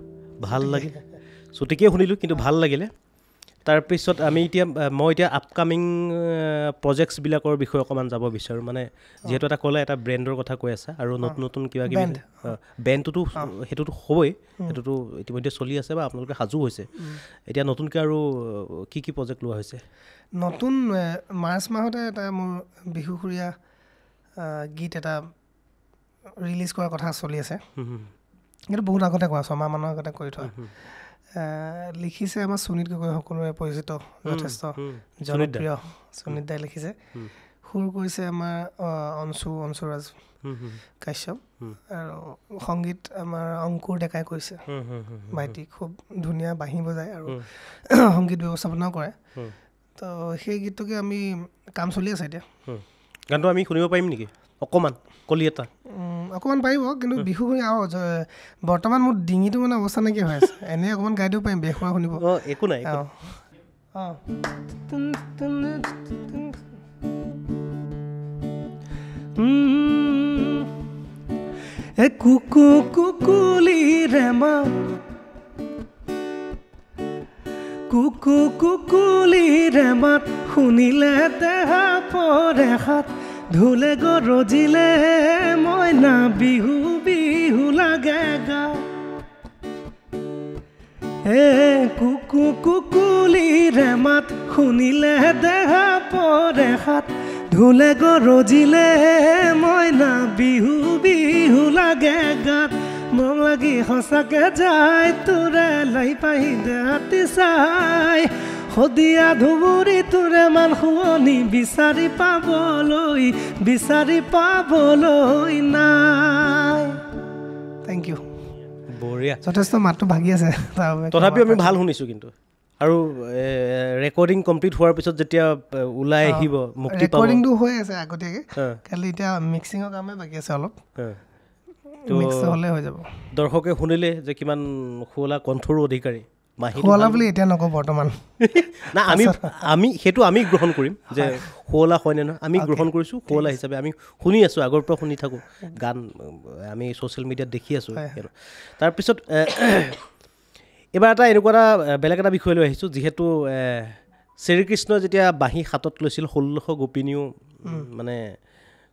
ভাল লাগিল ছুটিকৈ শুনিলোঁ কিন্তু ভাল লাগিলে তাৰপিছত মই এতিয়া আপকামিং প্ৰজেক্টছবিলাকৰ বিষয়ে অকণমান যাব বিচাৰোঁ মানে যিহেতু এটা ক'লে এটা ব্ৰেণ্ডৰ কথা কৈ আছা আৰু নতুন কিবা কিবি ব্ৰেণ্ডটোতো সেইটোতো হ'বই সেইটোতো ইতিমধ্যে চলি আছে বা আপোনালোকে সাজু হৈছে এতিয়া নতুনকৈ আৰু কি প্ৰজেক্ট লোৱা হৈছে নতুন মাৰ্চ মাহতে এটা মোৰ বিহুসুৰীয়া গীত এটা ৰিলিজ কৰাৰ কথা চলি আছে কিন্তু বহুত আগতে কোৱা 6 মাহমানৰ আগতে কৰি থোৱা লিখিছে আমাৰ সুনীত গগৈ সকলোৰে পৰিচিত যথেষ্ট জনপ্ৰিয় সুনীত দাই লিখিছে সুৰ কৰিছে আমাৰ অঞ্চুৰাজ কাশ্যপ আৰু সংগীত আমাৰ অংকুৰ ডেকাই কৰিছে ভাইটি খুব ধুনীয়া বাঁহী বজায় আৰু সংগীত ব্যৱস্থাপনাও কৰে তো সেই গীতটোকে আমি কাম চলি আছে এতিয়া গানটো আমি শুনিব পাৰিম নেকি অকণমান কলি এটা অকণমান পাৰিব কিন্তু বিহু শুনি আৰু বৰ্তমান মোৰ ডিঙিটো মানে অৱস্থা নাইকিয়া হৈ আছে এনেই অকণমান গাই দিব পাৰিম বেসুৰা শুনিব একো নাই কুকু কুকুলি ৰেমা কুকু কুকুলি ৰেমাত শুনিলে দেহা পৰেহাত ধুলে গৰজিলে মইনা বিহু বিহু লাগে গা কুকু কুকুলি ৰেমাত শুনিলে দেহা পৰেহাত ধুলে গৰজিলে মইনা বিহু বিহু লাগে গাত মন লাগি সঁচাকে যায় তোৰে লাই পাহি দেহাতি চাই সদিয়া ধুবুৰী তোৰে মান শুৱনি বিচাৰি পাবলৈ নাই থেংক ইউ বঢ়িয়া যথেষ্ট মাতটো ভাগি আছে তথাপিও আমি ভাল শুনিছোঁ কিন্তু আৰু ৰেকৰ্ডিং কমপ্লিট হোৱাৰ পিছত যেতিয়া ওলাই আহিব মুক্তি পাব ৰেকৰ্ডিংটো হৈ আছে আগতীয়াকৈ খালি এতিয়া মিক্সিঙৰ কামে বাকী আছে অলপ মিক্স হ'লে হৈ যাব দৰ্শকে শুনিলে যে কিমান শুৱলা কণ্ঠৰ অধিকাৰী শুৱলা বুলি এতিয়া নকওঁ বৰ্তমান না আমি সেইটো আমি গ্ৰহণ কৰিম যে শুৱলা হয়নে নহয় আমি গ্ৰহণ কৰিছোঁ শুৱলা হিচাপে আমি শুনি আছোঁ আগৰ পৰা শুনি থাকোঁ গান আমি ছ'চিয়েল মিডিয়াত দেখি আছোঁ তাৰপিছত এইবাৰ এটা এনেকুৱা এটা বেলেগ এটা বিষয় লৈ আহিছোঁ যিহেতু শ্ৰীকৃষ্ণই যেতিয়া বাঁহী হাতত লৈছিল 1600 গোপিনীও মানে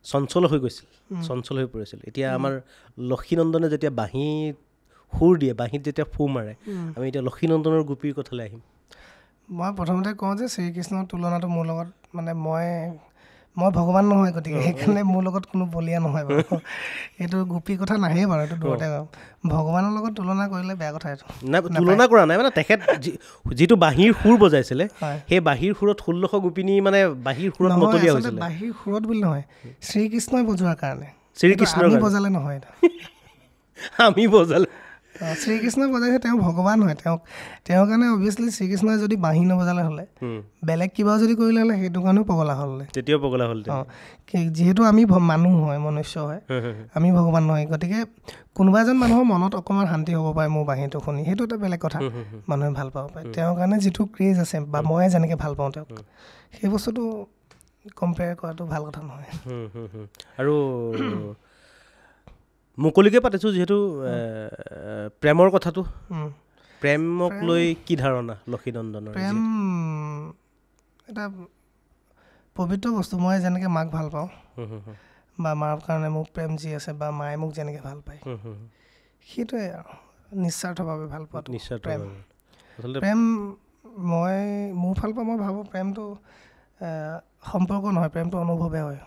চঞ্চল হৈ গৈছিল চঞ্চল হৈ পৰিছিল এতিয়া আমাৰ লক্ষীনন্দনে যেতিয়া বাঁহীত সুৰ দিয়ে বাঁহীত যেতিয়া ফু মাৰে আমি এতিয়া লক্ষীনন্দনৰ গোপীৰ কথালৈ আহিম মই প্ৰথমতে কওঁ যে শ্ৰীকৃষ্ণৰ তুলনাটো মোৰ লগত মানে মই ভগৱান নহয় গতিকে সেইকাৰণে মোৰ লগত কোনো বলীয়া নহয় বাৰু এইটো গোপীৰ কথা নাহেই বাৰু এইটো দূৰতে ভগৱানৰ লগত তুলনা কৰিলে বেয়া কথা এইটো নাই তুলনা কৰা নাই মানে তেখেত যিটো বাঁহীৰ সুৰ বজাইছিলে সেই বাঁহীৰ সুৰত 1600 গোপিনী মানে বাঁহীৰ সুৰত মতলীয়া হৈছিলে বাঁহীৰ সুৰত বুলি নহয় শ্ৰীকৃষ্ণই বজোৱাৰ কাৰণে শ্ৰীকৃষ্ণই বজালে নহয় আমি বজালে শ্ৰীকৃষ্ণই বজাইছে তেওঁ ভগৱান হয় তেওঁৰ কাৰণে অভিয়াছলি শ্ৰীকৃষ্ণই যদি বাঁহী নবজালে হ'লে বেলেগ কিবা যদি কৰিলে হ'লে সেইটো কাৰণেও পগলা হ'ল তেতিয়াও পগলা হ'ল যিহেতু আমি মানুহ হয় মনুষ্য হয় আমি ভগৱান নহয় গতিকে কোনোবা এজন মানুহৰ মনত অকণমান শান্তি হ'ব পাৰে মোৰ বাঁহীটো শুনি সেইটো এটা বেলেগ কথা মানুহে ভাল পাব পাৰে তেওঁৰ কাৰণে যিটো ক্ৰেজ আছে বা মই যেনেকৈ ভাল পাওঁ তেওঁক সেই বস্তুটো কম্পেয়াৰ কৰাটো ভাল কথা নহয় আৰু মুকলিকে পাতিছোঁ যিহেতু প্ৰেমৰ কথাটো প্ৰেমক লৈ কি ধাৰণা লক্ষীনন্দনৰ প্ৰেম এটা পবিত্ৰ বস্তু মই যেনেকৈ মাক ভাল পাওঁ বা মাৰ কাৰণে মোক প্ৰেম যি আছে বা মায়ে মোক যেনেকৈ ভাল পায় সেইটোৱে আৰু নিস্বাৰ্থভাৱে ভাল পোৱাটো প্ৰেম মই মোৰ ফালৰ পৰা মই ভাবোঁ প্ৰেমটো সম্পৰ্ক নহয় প্ৰেমটো অনুভৱে হয়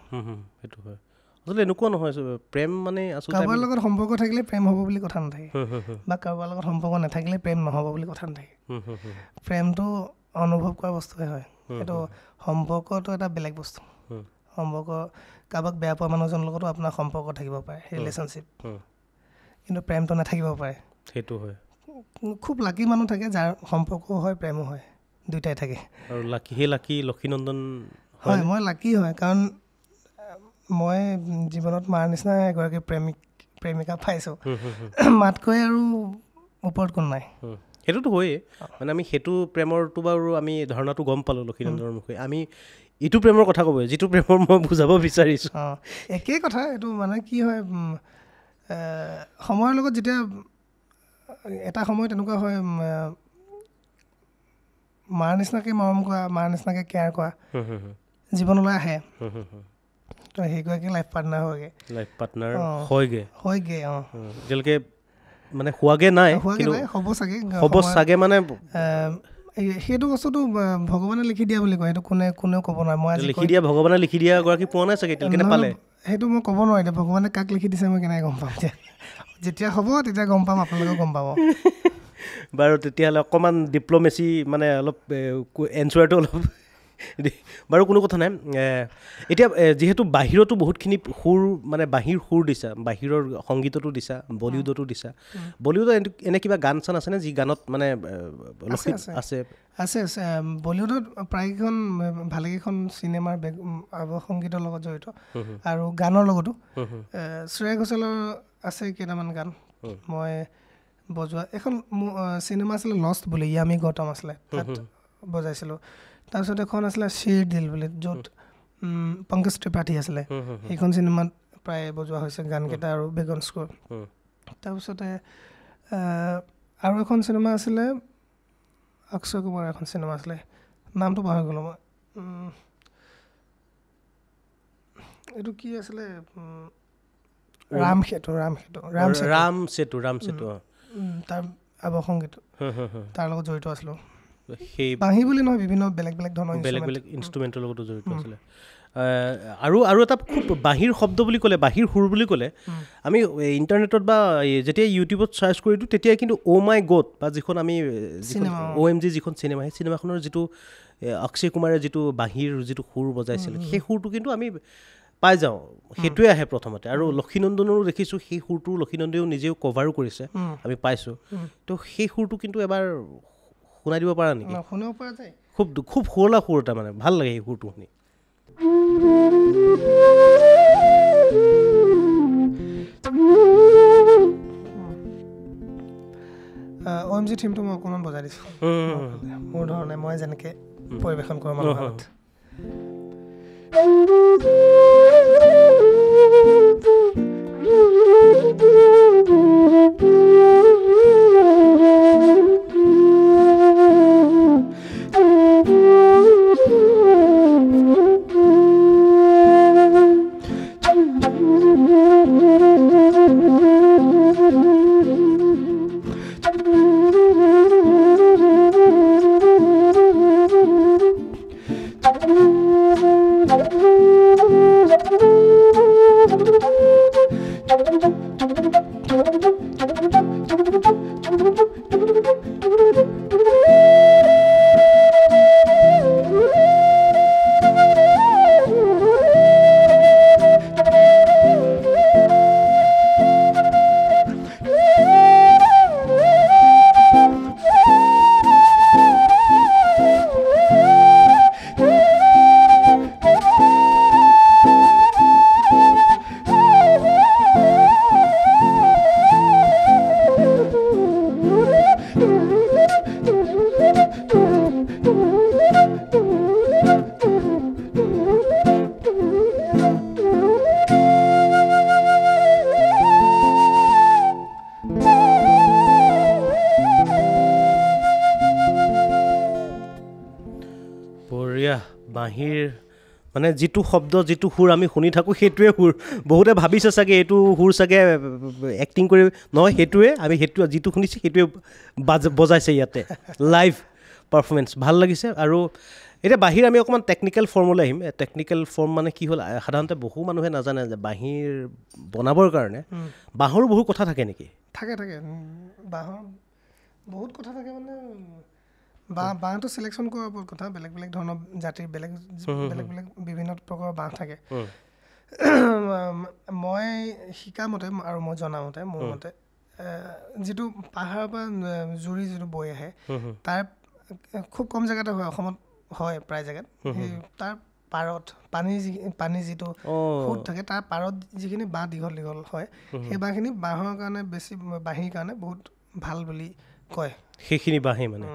সেইটো হয় আচলতে এনেকুৱা নহয় প্ৰেম মানে আচলতে কাৰোবাৰ লগত সম্পৰ্ক থাকিলে প্ৰেম হ'ব বুলি কথা নাথাকে বা কাৰোবাৰ লগত সম্পৰ্ক নাথাকিলে প্ৰেম নহ'ব বুলি কথা নাথাকে প্ৰেমটো অনুভৱ কৰা বস্তুহে হয় সেইটো সম্পৰ্কটো এটা বেলেগ বস্তু সম্পৰ্ক কাৰোবাক বেয়া পোৱা মানুহজনৰ লগতো আপোনাৰ সম্পৰ্ক থাকিব পাৰে ৰিলেশ্যনশ্বিপ কিন্তু প্ৰেমটো নাথাকিব পাৰে সেইটো হয় খুব লাকি মানুহ থাকে যাৰ সম্পৰ্কও হয় প্ৰেমো হয় দুয়োটাই থাকে আৰু সেই লাকি লক্ষীনন্দন হয় মই লাকি হয় কাৰণ মই জীৱনত মাৰ নিচিনা এগৰাকী প্ৰেমিকা পাইছোঁ মাতকৈ আৰু ওপৰত কোন নাই সেইটোতো হয়েই মানে আমি সেইটো প্ৰেমৰটো বাৰু আমি ধাৰণাটো গম পালোঁ লক্ষীনন্দনৰ মুখে আমি ইটো প্ৰেমৰ কথা ক'ব যিটো প্ৰেমৰ মই বুজাব বিচাৰিছোঁ একেই কথা এইটো মানে কি হয় সময়ৰ লগত যেতিয়া এটা সময় তেনেকুৱা হয় মাৰ নিচিনাকৈ মৰম কৰা মাৰ নিচিনাকৈ কেয়াৰ কৰা জীৱনলৈ আহে তো সেইগৰাকী লাইফ পাৰ্টনাৰ হয়গৈ এতিয়ালৈকে মানে হোৱাগে নাই হ'ব চাগে মানে সেইটো বস্তুটো ভগৱানে লিখি দিয়া বুলি কয় সেইটো কোনেও ক'ব নোৱাৰে মই লিখি দিয়া ভগৱানে লিখি দিয়া এগৰাকী পোৱা নাই চাগে এতিয়ালৈকে নাপালে সেইটো মই ক'ব নোৱাৰোঁ এতিয়া ভগৱানে কাক লিখি দিছে মই কেনেকৈ গম পাম এতিয়া যেতিয়া হ'ব তেতিয়া গম পাম আপোনালোকেও গম পাব বাৰু তেতিয়াহ'লে অকণমান ডিপ্ল'মেচি মানে অলপ এনচাৰটো অলপ বাৰু কোনো কথা নাই এতিয়া যিহেতু বাহিৰতো বহুতখিনি সুৰ মানে বাঁহীৰ সুৰ দিছা বাহিৰৰ সংগীততো দিছা বলিউডতো দিছা বলিউডত এনে কিবা গান চান আছেনে যি গানত মানে আছে আছে বলিউডত প্ৰায়কেইখন ভালেকেইখন চিনেমাৰ সংগীতৰ লগত জড়িত আৰু গানৰ লগতো শ্ৰেয়া ঘোষালৰ আছে কেইটামান গান মই বজোৱা এখন চিনেমা আছিলে লষ্ট বুলি ইয়ামি গৌতম আছিলে তাত বজাইছিলোঁ তাৰপিছত এখন আছিলে শ্বেৰ দিল বুলি য'ত পংকজ ত্ৰিপাঠী আছিলে সেইখন চিনেমাত প্ৰায় বজোৱা হৈছে গানকেইটা আৰু বেকগ্ৰাউণ্ড স্ক'ৰ তাৰপিছতে আৰু এখন চিনেমা আছিলে অক্ষয় কুমাৰ এখন চিনেমা আছিলে নামটো পাহৰি গ'লোঁ মই এইটো কি আছিলে ৰাম সেতু তাৰ আৱসংগীত তাৰ লগত জড়িত আছিলোঁ সেই বাঁহী বুলি নহয় বিভিন্ন বেলেগ ধৰণৰ বেলেগ ইনষ্ট্ৰুমেণ্টৰ লগতো জড়িত আছিলে আৰু এটা খুব বাঁহীৰ শব্দ বুলি ক'লে বাঁহীৰ সুৰ বুলি ক'লে আমি ইণ্টাৰনেটত বা যেতিয়া ইউটিউবত চাৰ্চ কৰি দিওঁ তেতিয়া কিন্তু অ' মাই গড বা যিখন আমি OMG যিখন চিনেমা সেই চিনেমাখনৰ যিটো অক্ষয় কুমাৰে যিটো বাঁহীৰ যিটো সুৰ বজাইছিলে সেই সুৰটো কিন্তু আমি পাই যাওঁ সেইটোৱে আহে প্ৰথমতে আৰু লক্ষীনন্দনৰো দেখিছোঁ সেই সুৰটো লক্ষীনন্দনেও নিজেও কভাৰো কৰিছে আমি পাইছোঁ তো সেই সুৰটো কিন্তু এবাৰ শুনাই দিব পাৰা নেকি শুনিব পৰা যায় খুব শুৱলা সুৰ এটা মানে ভাল লাগে সেই সুৰটো শুনি OMG থিমটো মই অকণমান বজাই দিছোঁ মোৰ ধৰণে মই যেনেকৈ পৰিৱেশন কৰোঁ মানুহৰ আগত বাঁহীৰ মানে যিটো শব্দ যিটো সুৰ আমি শুনি থাকোঁ সেইটোৱে সুৰ বহুতে ভাবিছে চাগে এইটো সুৰ চাগে এক্টিং কৰি নহয় সেইটোৱে আমি সেইটো যিটো শুনিছোঁ সেইটোৱে বজাইছে ইয়াতে লাইভ পাৰফৰ্মেঞ্চ ভাল লাগিছে আৰু এতিয়া বাঁহীৰ আমি অকণমান টেকনিকেল ফৰ্মলৈ আহিম টেকনিকেল ফৰ্ম মানে কি হ'ল সাধাৰণতে বহু মানুহে নাজানে যে বাঁহীৰ বনাবৰ কাৰণে বাঁহৰো বহু কথা থাকে নেকি থাকে বাঁহৰ বহুত কথা থাকে মানে বাঁহটো চিলেকশ্যন কৰাৰ ওপৰত কথা বেলেগ ধৰণৰ জাতিৰ বেলেগ বিভিন্ন প্ৰকাৰৰ বাঁহ থাকে মই শিকা মতে আৰু মই জনামতে মোৰ মতে যিটো পাহাৰৰ পৰা জুৰি যিটো বৈ আহে তাৰ খুব কম জেগাতে হয় অসমত হয় প্ৰায় জেগাত সেই তাৰ পাৰত পানী যিটো সোঁত থাকে তাৰ পাৰত যিখিনি বাঁহ দীঘল হয় সেই বাঁহখিনি বাঁহৰ কাৰণে বেছি বাঁহীৰ কাৰণে বহুত ভাল বুলি কয় সেইখিনি বাঁহেই মানে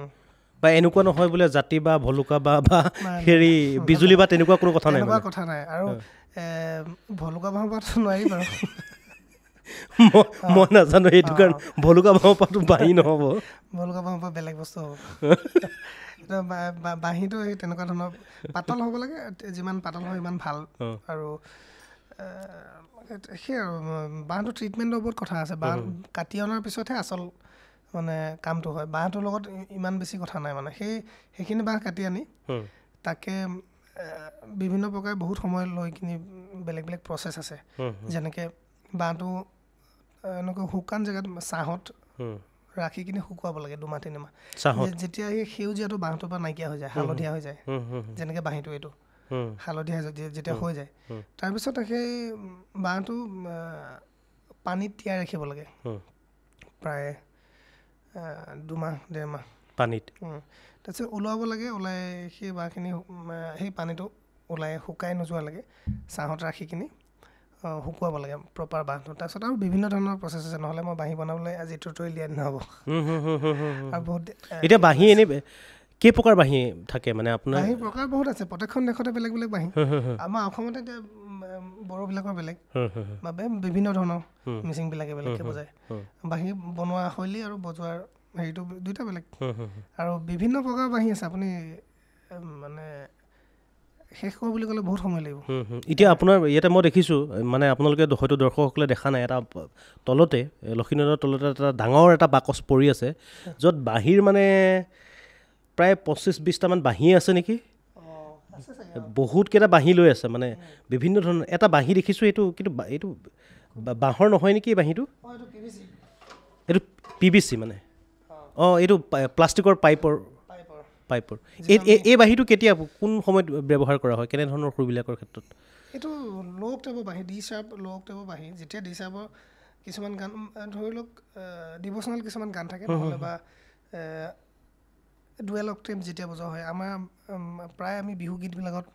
বা এনেকুৱা নহয় বোলে জাতি বা ভলুকা বা হেৰি বিজুলী বা তেনেকুৱা কোনো কথা নাই এনেকুৱা কথা নাই আৰু ভলুকা বাঁহৰ পৰাটো নোৱাৰি বাৰু মই নাজানো সেইটো কাৰণ ভলুকা বাঁহৰ পৰাটো বাঁহী নহ'ব ভলুকা বাঁহৰ পৰা বেলেগ বস্তু হ'ব বাঁহীটো সেই তেনেকুৱা ধৰণৰ পাতল হ'ব লাগে যিমান পাতল হয় সিমান ভাল আৰু সেই আৰু বাঁহটো ট্ৰিটমেণ্টৰ ওপৰত কথা আছে বাঁহ কাটি অনাৰ পিছতহে আচল মানে কামটো হয় বাঁহটোৰ লগত ইমান বেছি কথা নাই মানে সেইখিনি বাঁহ কাটি আনি তাকে বিভিন্ন প্ৰকাৰে বহুত সময় লৈ কিনি বেলেগ বেলেগ প্ৰচেছ আছে যেনেকৈ বাঁহটো এনেকৈ শুকান জেগাত ছাঁহত ৰাখি কিনি শুকুৱাব লাগে 2-3 মাহ যেতিয়া সেই সেউজীয়াটো বাঁহটোৰ পৰা নাইকিয়া হৈ যায় হালধীয়া হৈ যায় যেনেকৈ বাঁহীটো এইটো হালধীয়া যেতিয়া হৈ যায় তাৰপিছত সেই বাঁহটো পানীত তিয়াই ৰাখিব লাগে প্ৰায় 2-1.5 মাহ পানীত তাৰপিছত ওলাব লাগে ওলাই সেই বাঁহখিনি সেই পানীটো ওলাই শুকাই নোযোৱালৈকে ছাঁহত ৰাখি কিনি শুকুৱাব লাগে প্ৰপাৰ বাঁহটো তাৰপিছত আৰু বিভিন্ন ধৰণৰ প্ৰচেছ আছে নহ'লে মই বাঁহী বনাবলৈ আজি টিউটৰিয়েল দিয়া নহ'ব আৰু বহুত এতিয়া বাঁহী এনেই কেই প্ৰকাৰ বাঁহী থাকে মানে আপোনাৰ বাঁহী প্ৰকাৰ বহুত আছে প্ৰত্যেকখন দেশতে বেলেগ বেলেগ বাঁহী আমাৰ অসমতে এতিয়া বড়োবিলাকৰ বেলেগ বা বিভিন্ন ধৰণৰ মিচিংবিলাকে বেলেগকৈ বজায় বাঁহী বনোৱা শৈলী আৰু বজোৱাৰ হেৰিটো দুইটা বেলেগ আৰু বিভিন্ন প্ৰকাৰৰ বাঁহী আছে আপুনি মানে শেষ কৰোঁ বুলি ক'লে বহুত সময় লাগিব এতিয়া আপোনাৰ ইয়াতে মই দেখিছোঁ মানে আপোনালোকে হয়তো দৰ্শকসকলে দেখা নাই এটা তলতে লক্ষীনগৰৰ তলতে এটা ডাঙৰ এটা বাকচ পৰি আছে য'ত বাঁহীৰ মানে প্ৰায় 25-20টামান বাঁহী আছে নেকি বহুতকেইটা বাঁহী লৈ আছে মানে বিভিন্ন ধৰণৰ এটা বাঁহী দেখিছোঁ এইটো কিন্তু এইটো বাঁহৰ নহয় নেকি বাঁহীটো এইটো PVC মানে এইটো প্লাষ্টিকৰ পাইপৰ এই বাঁহীটো কেতিয়া কোন সময়ত ব্যৱহাৰ কৰা হয় কেনেধৰণৰ সুৰবিলাকৰ ক্ষেত্ৰত এইটো ল' অক্টেভৰ বাঁহী ডি শ্বাৰ্প ল' অক্টেভৰ বাঁহী যেতিয়া ডি শ্বাৰ্পৰ কিছুমান গান ধৰি লওক ডিভ'চনেল কিছুমান গান থাকে নহ'লে বা ডুৱেল অক্টেভ যেতিয়া বজোৱা হয় আমাৰ প্ৰায় আমি বিহু গীতবিলাকত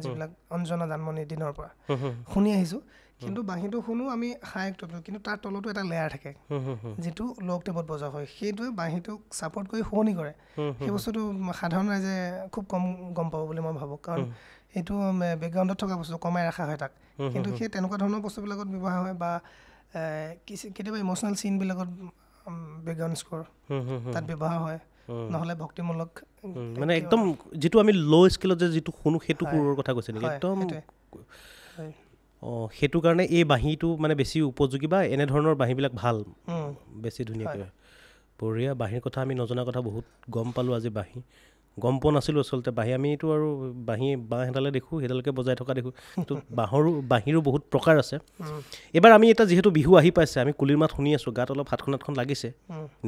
যিবিলাক অঞ্জনা জানমণিৰ দিনৰ পৰা শুনি আহিছোঁ কিন্তু বাঁহীটো শুনো আমি হাই অক্টেভ কিন্তু তাৰ তলতো এটা লেয়াৰ থাকে যিটো ল' অক্টেভত বজোৱা হয় সেইটোৱে বাঁহীটোক ছাপৰ্ট কৰি শুৱনি কৰে সেই বস্তুটো সাধাৰণ ৰাইজে খুব কম গম পাব বুলি মই ভাবোঁ কাৰণ এইটো বেকগ্ৰাউণ্ডত থকা বস্তু কমাই ৰখা হয় তাক কিন্তু সেই তেনেকুৱা ধৰণৰ বস্তুবিলাকত ব্যৱহাৰ হয় বা কেতিয়াবা ইম'চনেল চিনবিলাকত বেকগ্ৰাউণ্ড স্ক'ৰ তাত ব্যৱহাৰ হয় নহ'লে ভক্তিমূলক মানে একদম যিটো আমি ল' স্কেলত যে যিটো শুনো সেইটো সুৰৰ কথা কৈছে নেকি একদম সেইটো কাৰণে এই বাঁহীটো মানে বেছি উপযোগী বা এনেধৰণৰ বাঁহীবিলাক ভাল বেছি ধুনীয়াকৈ বঢ়িয়া বাঁহীৰ কথা আমি নজনা কথা বহুত গম পালোঁ আজি বাঁহী গম পোৱা নাছিলোঁ আচলতে বাঁহী আমিতো আৰু বাঁহ এডালে দেখোঁ সেইডালকে বজাই থকা দেখোঁ কিন্তু বাঁহীৰো বহুত প্ৰকাৰ আছে এইবাৰ আমি এটা যিহেতু বিহু আহি পাইছে আমি কুলিৰ মাত শুনি আছোঁ গাত অলপ হাতখন লাগিছে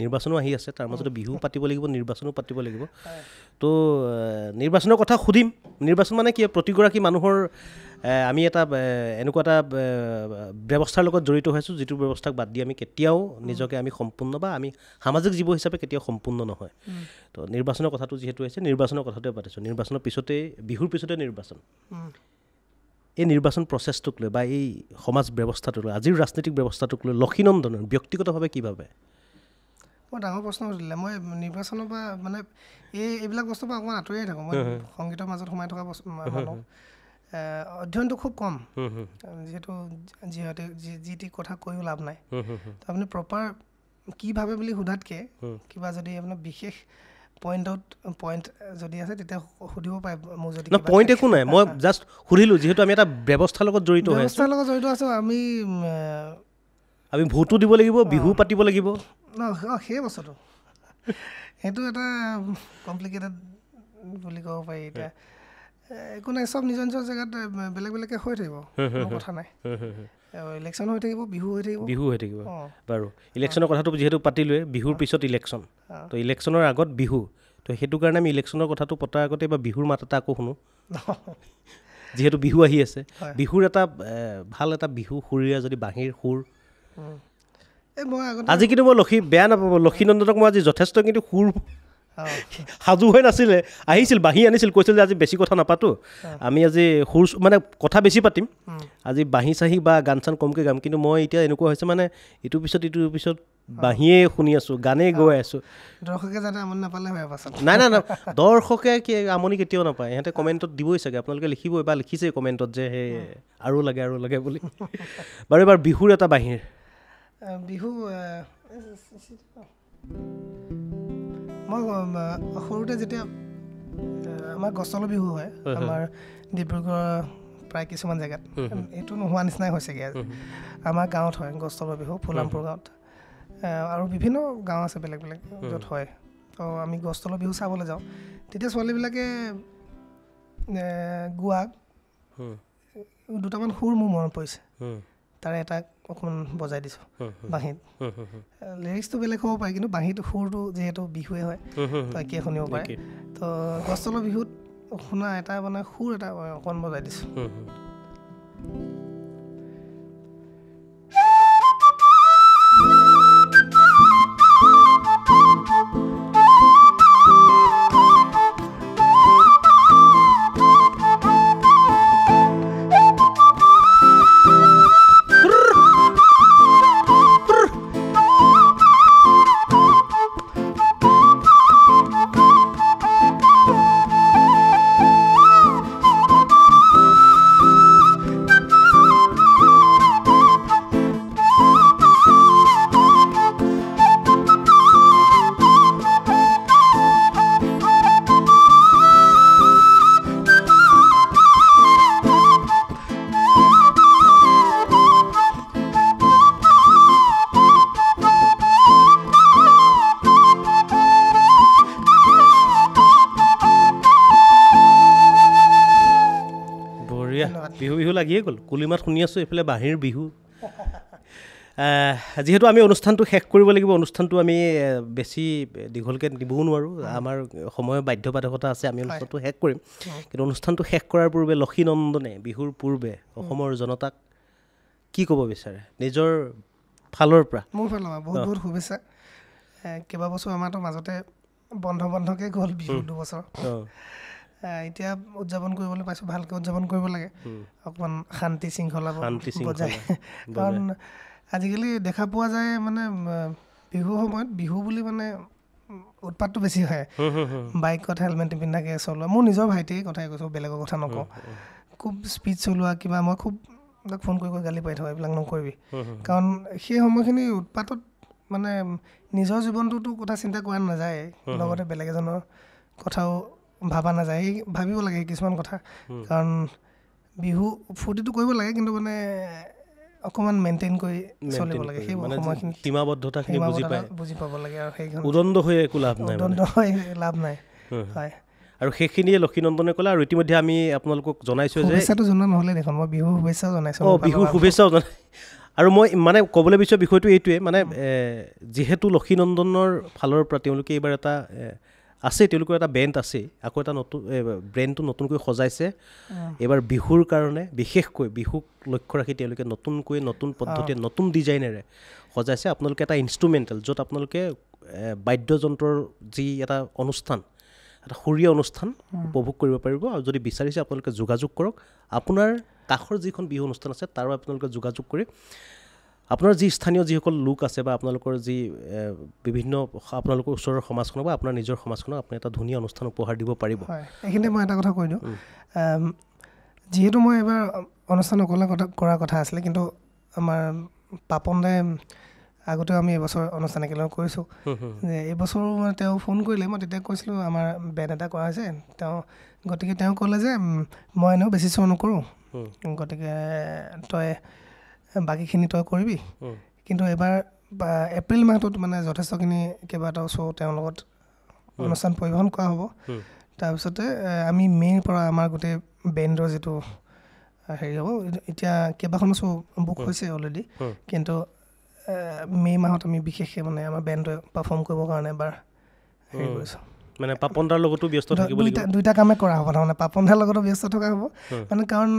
নিৰ্বাচনো আহি আছে তাৰ মাজতে বিহু পাতিব লাগিব নিৰ্বাচনো পাতিব লাগিব তো নিৰ্বাচনৰ কথা সুধিম নিৰ্বাচন মানে কি প্ৰতিগৰাকী মানুহৰ আমি এটা এনেকুৱা এটা ব্যৱস্থাৰ লগত জড়িত হৈছোঁ যিটো ব্যৱস্থাক বাদ দি আমি কেতিয়াও নিজকে আমি সম্পূৰ্ণ বা আমি সামাজিক জীৱ হিচাপে কেতিয়াও সম্পূৰ্ণ নহয় তো নিৰ্বাচনৰ কথাটো যিহেতু হৈছে নিৰ্বাচনৰ কথাটোৱে পাতিছোঁ নিৰ্বাচনৰ পিছতেই বিহুৰ পিছতে নিৰ্বাচন এই নিৰ্বাচন প্ৰচেছটোক লৈ বা এই সমাজ ব্যৱস্থাটোক লৈ আজিৰ ৰাজনৈতিক ব্যৱস্থাটোক লৈ লক্ষীনন্দনৰ ব্যক্তিগতভাৱে কি ভাবে মই ডাঙৰ প্ৰশ্ন সুধিলে মই নিৰ্বাচনৰ পৰা মানে এইবিলাক বস্তুৰ পৰা অকণমান আঁতৰিয়ে থাকোঁ মই সংগীতৰ মাজত সোমাই থকা মানুহ অধ্যয়নটো খুব কম যিহেতু যি টি কথা কৈও লাভ নাই তো আপুনি প্ৰপাৰ কি ভাবে বুলি সোধাতকৈ কিবা যদি আপোনাৰ বিশেষ পইণ্ট যদি আছে তেতিয়া সুধিব পাৰে মোৰ যদি পইণ্ট একো নাই মই জাষ্ট সুধিলোঁ যিহেতু আমি এটা ব্যৱস্থাৰ লগত জড়িত আছোঁ আমি ভোটো দিব লাগিব বিহু পাতিব লাগিব সেই বস্তুটো সেইটো এটা কমপ্লিকেটেড বুলি ক'ব পাৰি এতিয়া একো নাই চব নিজৰ নিজৰ জেগাত বেলেগ বেলেগকৈ হৈ থাকিব কথা নাই ইলেকশ্যন হৈ থাকিব বিহু হৈ থাকিব বাৰু ইলেকশ্যনৰ কথাটো যিহেতু পাতিলোৱে বিহুৰ পিছত ইলেকশ্যন তো ইলেকশ্যনৰ আগত বিহু তো সেইটো কাৰণে আমি ইলেকশ্যনৰ কথাটো পতাৰ আগতে বা বিহুৰ মাত এটা আকৌ শুনো যিহেতু বিহু আহি আছে বিহুৰ এটা ভাল এটা বিহু সুৰীয়া যদি বাঁহীৰ সুৰ আজি কিন্তু মই বেয়া নাপাব লক্ষীনন্দনক মই আজি যথেষ্ট কিন্তু সুৰ সাজু হৈ নাছিলে আহিছিল বাঁহী আনিছিল কৈছিল যে আজি বেছি কথা নাপাতো আমি আজি সুৰ মানে কথা বেছি পাতিম আজি বাঁহী চাহী বা গান চান কমকৈ গাম কিন্তু মই এতিয়া এনেকুৱা হৈছে মানে ইটোৰ পিছত বাঁহীয়ে শুনি আছোঁ গানেই গৈ আছোঁ দৰ্শকে যাতে আমনি নাপালে হয় পাছত নাই দৰ্শকে আমনি কেতিয়াও নাপায় ইহঁতে কমেণ্টত দিবই চাগে আপোনালোকে লিখিবই বা লিখিছেই কমেণ্টত যে সেই আৰু লাগে বুলি বাৰু এবাৰ বিহুৰ এটা বাঁহীৰ বিহু মই সৰুতে যেতিয়া আমাৰ গছতলৰ বিহু হয় আমাৰ ডিব্ৰুগড় প্ৰায় কিছুমান জেগাত এইটো নোহোৱা নিচিনাই হৈছেগৈ আজি আমাৰ গাঁৱত হয় গছতলৰ বিহু ফুলামপুৰ গাঁৱত আৰু বিভিন্ন গাঁও আছে বেলেগ বেলেগ য'ত হয় তো আমি গছতলৰ বিহু চাবলৈ যাওঁ তেতিয়া ছোৱালীবিলাকে গোৱা দুটামান সুৰ মোৰ মনত পৰিছে তাৰে এটা অকণমান বজাই দিছোঁ বাঁহীত লিৰিক্সটো বেলেগ হ'ব পাৰে কিন্তু বাঁহীত সুৰটো যিহেতু বিহুৱে হয় তো একে শুনিব পাৰে তো গছ তলৰ বিহুত শুনা এটা মানে সুৰ এটা অকণমান বজাই দিছোঁ বিহু বিহু লাগিয়ে গ'ল কুলিমাত শুনি আছোঁ এইফালে বাঁহীৰ বিহু যিহেতু আমি অনুষ্ঠানটো শেষ কৰিব লাগিব অনুষ্ঠানটো আমি বেছি দীঘলকৈ দিবও নোৱাৰোঁ আমাৰ সময়ৰ বাধ্যবাধকতা আছে আমি অনুষ্ঠানটো শেষ কৰিম কিন্তু অনুষ্ঠানটো শেষ কৰাৰ পূৰ্বে লক্ষীনন্দনে বিহুৰ পূৰ্বে অসমৰ জনতাক কি ক'ব বিচাৰে নিজৰ ফালৰ পৰা মোৰ ফালৰ পৰা বহুত বহুত শুভেচ্ছা কেইবাবছৰ আমাৰতো মাজতে বন্ধকে গ'ল বিহু 2 বছৰ এতিয়া উদযাপন কৰিবলৈ পাইছোঁ ভালকৈ উদযাপন কৰিব লাগে অকণমান শান্তি শৃংখলা বজাই কাৰণ আজিকালি দেখা পোৱা যায় মানে বিহুৰ সময়ত বিহু বুলি মানে উৎপাতটো বেছি হয় বাইকত হেলমেট নিপিন্ধাকৈ চলোৱা মোৰ নিজৰ ভাইটিয়ে কথাই কৈছোঁ বেলেগৰ কথা নকওঁ খুব স্পীড চলোৱা কিবা মই খুব ফোন কৰি গালি পাই থাকোঁ এইবিলাক নকৰিবি কাৰণ সেই সময়খিনি উৎপাতত মানে নিজৰ জীৱনটোতো কথা চিন্তা কৰা নাযায় লগতে বেলেগ এজনৰ কথাও ভাবা নাযায় ভাবিব লাগে কিছুমান কথা কাৰণ বিহু ফূৰ্তিটো কৰিব লাগে কিন্তু মানে অকণমান মেইনটেইন কৰি চলিব লাগে সেই সময়খিনি সীমাবদ্ধতাখিনি বুজি পাব লাগে আৰু সেইখন উদণ্ড হৈ একো লাভ নাই লাভ নাই হয় আৰু সেইখিনিয়ে লক্ষীনন্দনে ক'লে আৰু ইতিমধ্যে আমি আপোনালোকক জনাইছোঁ যে শুভেচ্ছাটো জনোৱা নহ'লে দেখোন মই বিহুৰ শুভেচ্ছাও জনাইছোঁ বিহুৰ শুভেচ্ছাও জনাই আৰু মই মানে ক'বলৈ বিচৰা বিষয়টো এইটোৱে মানে যিহেতু লক্ষীনন্দনৰ ফালৰ পৰা তেওঁলোকে এইবাৰ এটা আছে তেওঁলোকৰ এটা বেণ্ড আছে আকৌ এটা নতুন ব্ৰেণ্ডটো নতুনকৈ সজাইছে এইবাৰ বিহুৰ কাৰণে বিশেষকৈ বিহুক লক্ষ্য ৰাখি তেওঁলোকে নতুনকৈ নতুন পদ্ধতিৰে নতুন ডিজাইনেৰে সজাইছে আপোনালোকে এটা ইনষ্ট্ৰুমেণ্টেল য'ত আপোনালোকে বাদ্যযন্ত্ৰৰ যি এটা অনুষ্ঠান এটা সুৰীয়া অনুষ্ঠান উপভোগ কৰিব পাৰিব আৰু যদি বিচাৰিছে আপোনালোকে যোগাযোগ কৰক আপোনাৰ কাষৰ যিখন বিহু অনুষ্ঠান আছে তাৰো আপোনালোকে যোগাযোগ কৰি আপোনাৰ যি স্থানীয় যিসকল লোক আছে বা আপোনালোকৰ যি বিভিন্ন আপোনালোকৰ ওচৰৰ সমাজখনক বা আপোনাৰ নিজৰ সমাজখনক আপুনি এটা ধুনীয়া অনুষ্ঠান উপহাৰ দিব পাৰিব এইখিনিতে মই এটা কথা কৈ দিওঁ যিহেতু মই এবাৰ অনুষ্ঠান অকলে কৰাৰ কথা আছিলে কিন্তু আমাৰ পাপন দাই আগতেও আমি এইবছৰ অনুষ্ঠান একেলগে কৰিছোঁ যে এইবছৰো তেওঁ ফোন কৰিলে মই তেতিয়া কৈছিলোঁ আমাৰ বেণ্ড এটা কৰা হৈছে গতিকে তেওঁ ক'লে যে মই এনেও বেছি শ্ব' নকৰোঁ গতিকে তই বাকীখিনি তই কৰিবি কিন্তু এবাৰ এপ্ৰিল মাহটোত মানে যথেষ্টখিনি কেইবাটাও শ্ব' তেওঁৰ লগত অনুষ্ঠান পৰিৱেশন কৰা হ'ব তাৰপিছতে আমি মে'ৰ পৰা আমাৰ গোটেই বেণ্ডৰ যিটো হেৰি হ'ব এতিয়া কেইবাখনো শ্ব' বুক হৈছে অলৰেডি কিন্তু মে' মাহত আমি বিশেষকৈ মানে আমাৰ বেণ্ডটোৱে পাৰফৰ্ম কৰিবৰ কাৰণে এবাৰ হেৰি কৰিছোঁ মানে পাপন দাৰ লগতো ব্যস্ত থাকিব লাগিব দুইটা কামে কৰা হ'ব তাৰমানে পাপন দাৰ লগতো ব্যস্ত থকা হ'ব মানে কাৰণ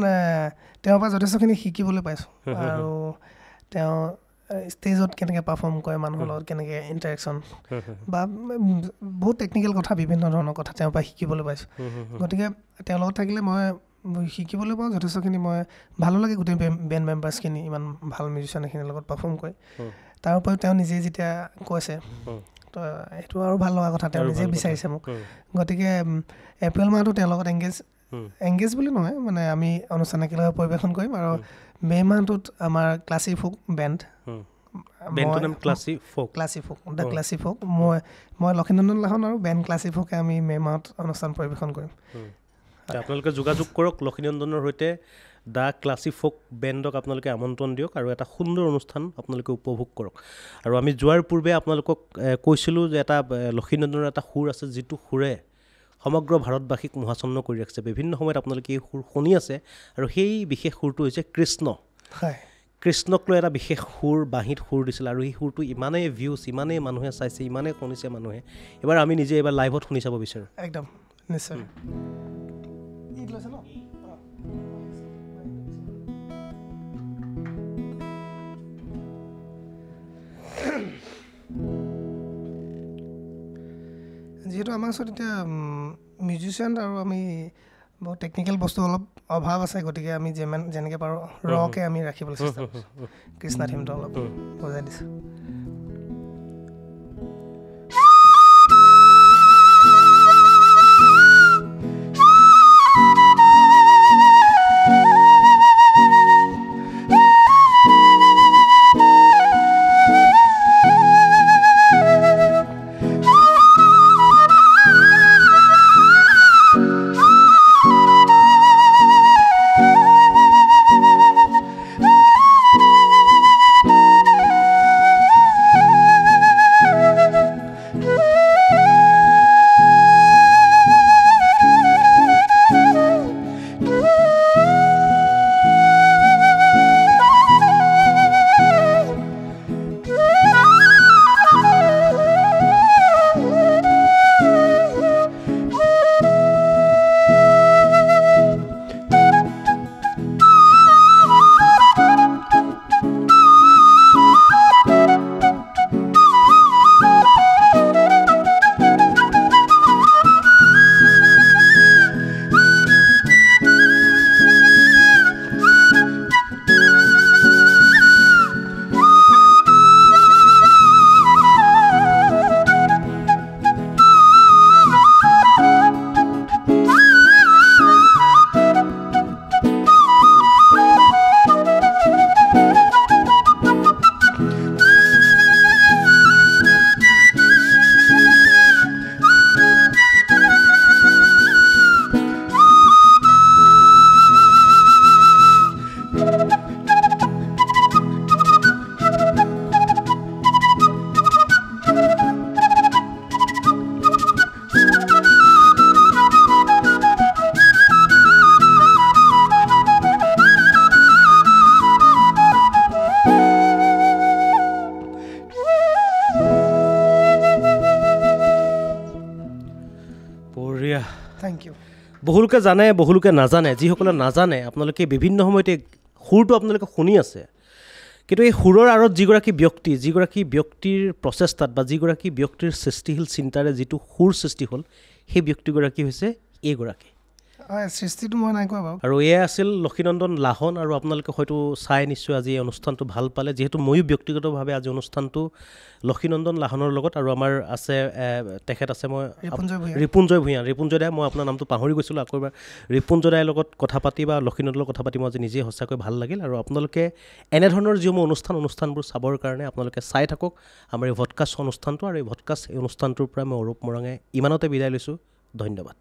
তেওঁৰ পৰা যথেষ্টখিনি শিকিবলৈ পাইছোঁ আৰু তেওঁ ষ্টেজত কেনেকৈ পাৰফৰ্ম কৰে মানুহৰ লগত কেনেকৈ ইণ্টাৰেকশ্যন বা বহুত টেকনিকেল কথা বিভিন্ন ধৰণৰ কথা তেওঁৰ পৰা শিকিবলৈ পাইছোঁ গতিকে তেওঁৰ লগত থাকিলে মই শিকিবলৈ পাওঁ যথেষ্টখিনি মই ভালো লাগে গোটেই বেণ্ড মেম্বাৰ্ছখিনি ইমান ভাল মিউজিচিয়ানখিনিৰ লগত পাৰফৰ্ম কৰে তাৰ উপৰিও তেওঁ নিজে যেতিয়া কৈছে তো সেইটো আৰু ভাল লগা কথা তেওঁ নিজে বিচাৰিছে মোক গতিকে এপ্ৰিল মাহটো তেওঁৰ লগত এংগেজ বুলি নহয় মানে আমি অনুষ্ঠান একেলগে পৰিৱেশন কৰিম আৰু মে' মাহটোত আমাৰ classic folk band classic folk the classic folk মই লক্ষীনন্দন লাহন আৰু বেণ্ড ক্লাছিক ফ'কে আমি মে' মাহত অনুষ্ঠান পৰিৱেশন কৰিম আপোনালোকে যোগাযোগ কৰক লক্ষীনন্দনৰ সৈতে দ্য ক্লাছিক ফ'ক বেণ্ডক আপোনালোকে আমন্ত্ৰণ দিয়ক আৰু এটা সুন্দৰ অনুষ্ঠান আপোনালোকে উপভোগ কৰক আৰু আমি যোৱাৰ পূৰ্বে আপোনালোকক কৈছিলোঁ যে এটা লক্ষীনন্দনৰ এটা সুৰ আছে যিটো সুৰে সমগ্ৰ ভাৰতবাসীক মোহাচন্ন কৰি ৰাখিছে বিভিন্ন সময়ত আপোনালোকে এই সুৰ শুনি আছে আৰু সেই বিশেষ সুৰটো হৈছে কৃষ্ণ হয় কৃষ্ণক লৈ এটা বিশেষ সুৰ বাঁহীত সুৰ দিছিল আৰু এই সুৰটো ইমানেই ভিউজ ইমানেই মানুহে চাইছে ইমানেই শুনিছে মানুহে এবাৰ আমি নিজে এবাৰ লাইভত শুনি চাব বিচাৰোঁ একদম নিশ্চয় যিহেতু আমাৰ ওচৰত এতিয়া মিউজিচিয়ান আৰু আমি বহুত টেকনিকেল বস্তু অলপ অভাৱ আছে গতিকে আমি যেনেকৈ পাৰোঁ ৰকে আমি ৰাখিবলৈ চেষ্টা কৰিছোঁ কৃষ্ণা থিমটো অলপ বজাই দিছোঁ থ্যাংক ইউ বহুলোকে জানে বহুলোকে নাজানে যিসকলে নাজানে আপোনালোকে বিভিন্ন সময়তে সুৰটো আপোনালোকে শুনি আছে কিন্তু এই সুৰৰ আঁৰত যিগৰাকী ব্যক্তিৰ প্ৰচেষ্টাত বা যিগৰাকী ব্যক্তিৰ সৃষ্টিশীল চিন্তাৰে যিটো সুৰ সৃষ্টি হ'ল সেই ব্যক্তিগৰাকী হৈছে এইগৰাকী সৃষ্টিটো মই নাই কোৱা বাৰু আৰু এয়া আছিল লক্ষীনন্দন লাহন আৰু আপোনালোকে হয়তো চাই নিশ্চয় আজি এই অনুষ্ঠানটো ভাল পালে যিহেতু ময়ো ব্যক্তিগতভাৱে আজি অনুষ্ঠানটো লক্ষীনন্দন লাহনৰ লগত আৰু আমাৰ আছে তেখেত আছে মই ৰিপুঞ্জয় ভূঞা ৰিপুঞ্জয় মই আপোনাৰ নামটো পাহৰি গৈছিলোঁ আকৌ এবাৰ ৰিপুঞ্জয় দাইৰ লগত কথা পাতি বা লক্ষীনন্দনৰ লগত কথা পাতি মই আজি নিজে সঁচাকৈ ভাল লাগিল আৰু আপোনালোকে এনেধৰণৰ যিসমূহ অনুষ্ঠানবোৰ চাবৰ কাৰণে আপোনালোকে চাই থাকক আমাৰ এই ভডকাষ্ট অনুষ্ঠানটো আৰু এই ভডকাষ্ট অনুষ্ঠানটোৰ পৰা মই অৰূপ মৰাঙে ইমানতে বিদায় লৈছোঁ ধন্যবাদ